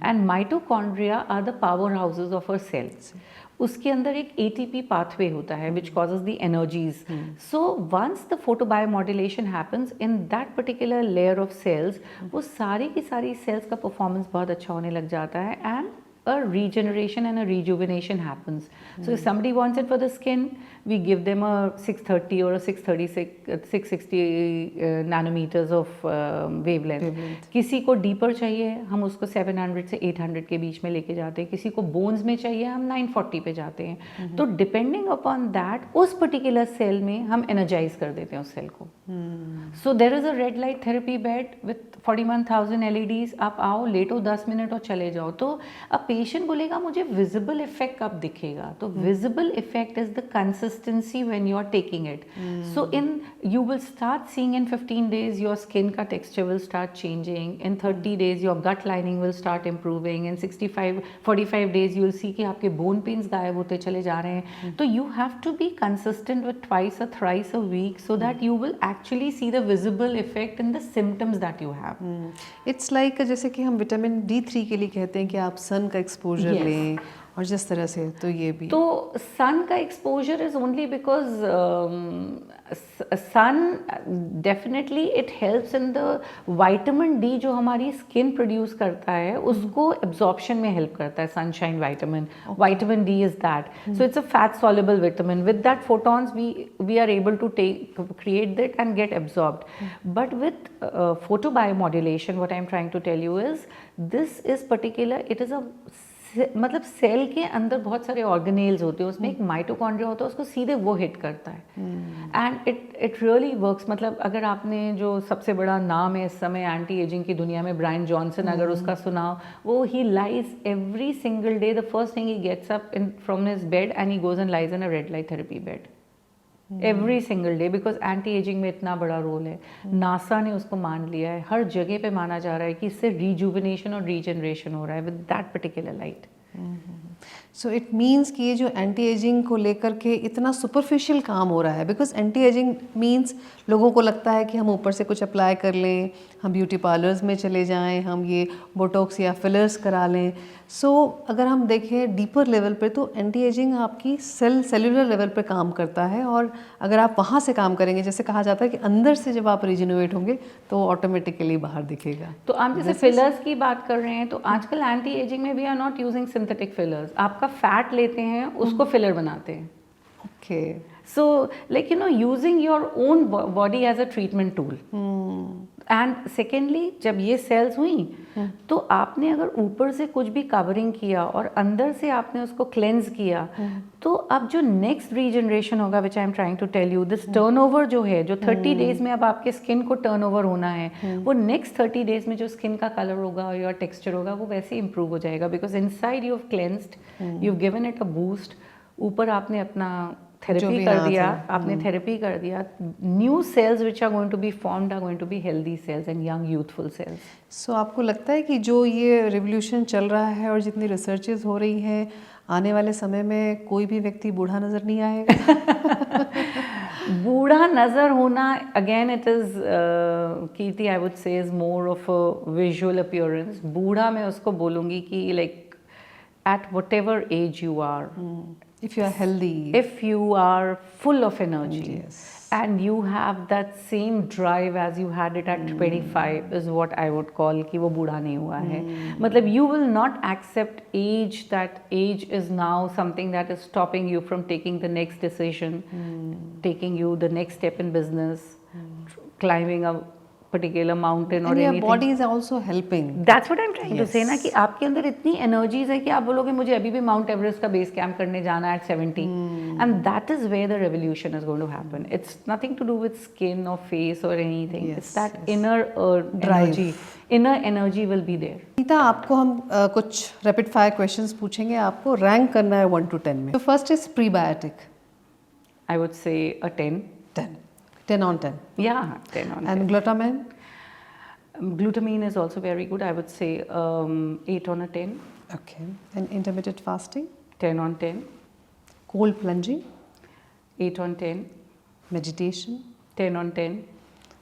And mitochondria are the powerhouses of our cells. उसके अंदर एक ATP pathway होता है which causes the energies. So once the photobiomodulation happens in that particular layer of cells, वो सारी की सारी cells का performance बहुत अच्छा होने लग जाता है and a regeneration and a rejuvenation happens. So if somebody wants it for the skin, we give them a 630 or a 660 nanometers of wavelength. किसी को deeper चाहिए, हम उसको 700 से 800 के बीच में लेके जाते हैं. किसी को bones में चाहिए, हम 940 पे जाते हैं. तो depending upon that, उस particular cell में हम energize कर देते हैं उस cell को. So there is a red light therapy bed with 41,000 LEDs. आप आओ, लेटो 10 मिनट और चले जाओ. तो अब पेशेंट बोलेगा मुझे विजिबल इफेक्ट कब दिखेगा. तो visible effect is the consistency when you are taking it. So in you will start seeing in 15 days your skin का texture will start changing. In 30 days your gut lining will start improving. In 45 days you will see कि आपके bone pens गायब होते चले जा रहे हैं. तो you have to be consistent with twice और thrice a week so that you will actually see the visible effect in the symptoms that you have. It's like जैसे कि हम विटामिन D3 के लिए कहते हैं कि आप सन का एक्सपोजर लें और जिस तरह से, तो ये भी तो सन का exposure is only because sun definitely it helps in the vitamin D जो हमारी स्किन प्रोड्यूस करता है उसको एब्जॉर्प्शन में हेल्प करता है. Sunshine vitamin D is that. So it's a fat soluble vitamin. With that photons we are able to create that and get absorbed. But with photobiomodulation, what I am trying to tell you is this is particular, it is a मतलब cell के अंदर बहुत सारे organelles होते हैं, उसमें एक mitochondria होता है, उसको सीधे वो हिट करता है. And it really works. मतलब अगर आपने जो सबसे बड़ा नाम है इस समय एंटी एजिंग की दुनिया में, ब्रायन जॉनसन, अगर उसका सुनाओ, वो he lies every single day, the first thing he gets up from his bed and he goes and lies in a red light therapy bed every single day. Because anti ageing में इतना बड़ा role है. NASA ने उसको मान लिया है, हर जगह पे माना जा रहा है कि इससे रीजुविनेशन और रीजनरेशन हो रहा है with that particular light. So it means कि ये जो एंटी एजिंग को लेकर के इतना सुपरफिशियल काम हो रहा है, बिकॉज एंटी एजिंग मीन्स लोगों को लगता है कि हम ऊपर से कुछ अप्लाई कर लें, हम ब्यूटी पार्लर्स में चले जाएं, हम ये बोटॉक्स या फिलर्स करा लें. सो अगर हम देखें डीपर लेवल पे तो एंटी एजिंग आपकी सेलुलर लेवल पे काम करता है. और अगर आप वहाँ से काम करेंगे, जैसे कहा जाता है कि अंदर से जब आप रिजेनरेट होंगे तो ऑटोमेटिकली बाहर दिखेगा. तो आप जैसे फिलर्स की बात कर रहे हैं, तो आजकल एंटी एजिंग में we are not using synthetic fillers. आपका फैट लेते हैं, उसको फिलर बनाते हैं. Okay. So, like, you know, using your own body as a treatment tool. And secondly जब ये सेल्स हुई तो आपने अगर ऊपर से कुछ भी कवरिंग किया और अंदर से आपने उसको क्लेंज किया, तो अब जो नेक्स्ट रीजनरेशन होगा, which I am trying to tell you, this turnover जो है, जो 30 डेज में अब आपके स्किन को टर्नओवर होना है, वो नेक्स्ट 30 डेज में जो स्किन का कलर होगा और योर टेक्सचर होगा वो वैसे ही इंप्रूव हो जाएगा. Because inside you have cleansed, you have given it a boost. ऊपर आपने अपना थेरेपी कर दिया, आपने थेरेपी कर दिया. New cells which are going to be formed are going to be healthy cells and young youthful cells. So आपको लगता है कि जो ये रिवोल्यूशन चल रहा है और जितनी रिसर्चेज हो रही हैं, आने वाले समय में कोई भी व्यक्ति बूढ़ा नज़र नहीं आएगा? बूढ़ा नज़र होना, again it is, Kirti I would say is more of a visual appearance. बूढ़ा मैं उसको बोलूँगी कि like at whatever age you are, if you are healthy, if you are full of energy, yes, and you have that same drive as you had it at 25, is what I would call कि वो बूढ़ा नहीं हुआ है. मतलब you will not accept age, that age is now something that is stopping you from taking the next decision, taking you the next step in business, climbing a particular mountain or and anything. your body is also helping. That's what I'm trying to say ना, कि आपके अंदर इतनी energies है कि आप बोलोगे मुझे अभी भी माउंट एवरेस्ट का बेस कैंप करने जाना है at 70, and that is where the revolution is going to happen. It's nothing to do with skin or face or anything. Yes, it's that yes. inner Drive. energy. Inner energy will be there. Nita, आपको हम कुछ rapid fire questions पूछेंगे, आपको rank करना है 1 to 10 में. तो first is prebiotic. I would say a 10. 10 on 10. Yeah, 10 on 10. And glutamine? Glutamine is also very good. I would say 8 on a 10. Okay. And intermittent fasting? 10 on 10. Cold plunging? 8 on 10. Meditation? 10 on 10.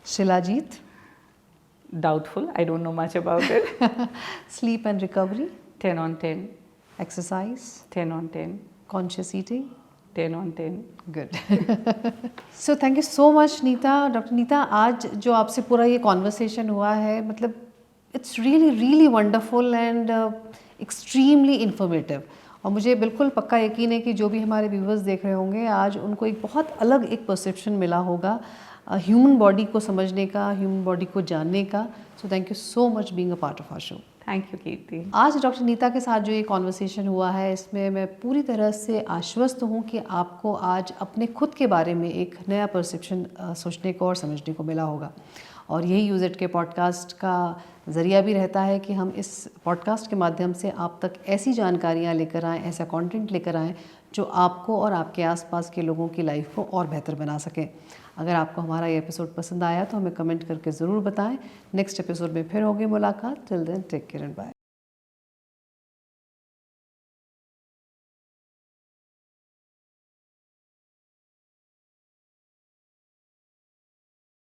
Shilajit? Doubtful. I don't know much about it. Sleep and recovery? 10 on 10. Exercise? 10 on 10. Conscious eating? 10 on 10. Good. So thank you so much Neeta. Doctor Neeta, आज जो आपसे पूरा ये conversation हुआ है, मतलब it's really really wonderful, and extremely informative. और मुझे बिल्कुल पक्का यकीन है कि जो भी हमारे व्यूवर्स देख रहे होंगे आज उनको एक बहुत अलग एक परसेप्शन मिला होगा ह्यूमन बॉडी को समझने का, ह्यूमन बॉडी को जानने का। So thank you so much being a part of our show. Thank you Kirti. आज डॉक्टर नीता के साथ जो ये कॉन्वर्सेशन हुआ है इसमें मैं पूरी तरह से आश्वस्त हूँ कि आपको आज अपने खुद के बारे में एक नया परसेप्शन सोचने को और समझने को मिला होगा। और यही यूज़ इट के पॉडकास्ट का ज़रिया भी रहता है कि हम इस पॉडकास्ट के माध्यम से आप तक ऐसी जानकारियाँ लेकर आएँ, ऐसा कंटेंट लेकर आएँ जो आपको और आपके आसपास के लोगों की लाइफ को और बेहतर बना सकें। अगर आपको हमारा ये एपिसोड पसंद आया तो हमें कमेंट करके ज़रूर बताएं। नेक्स्ट एपिसोड में फिर होगी मुलाकात। Till then take care and bye.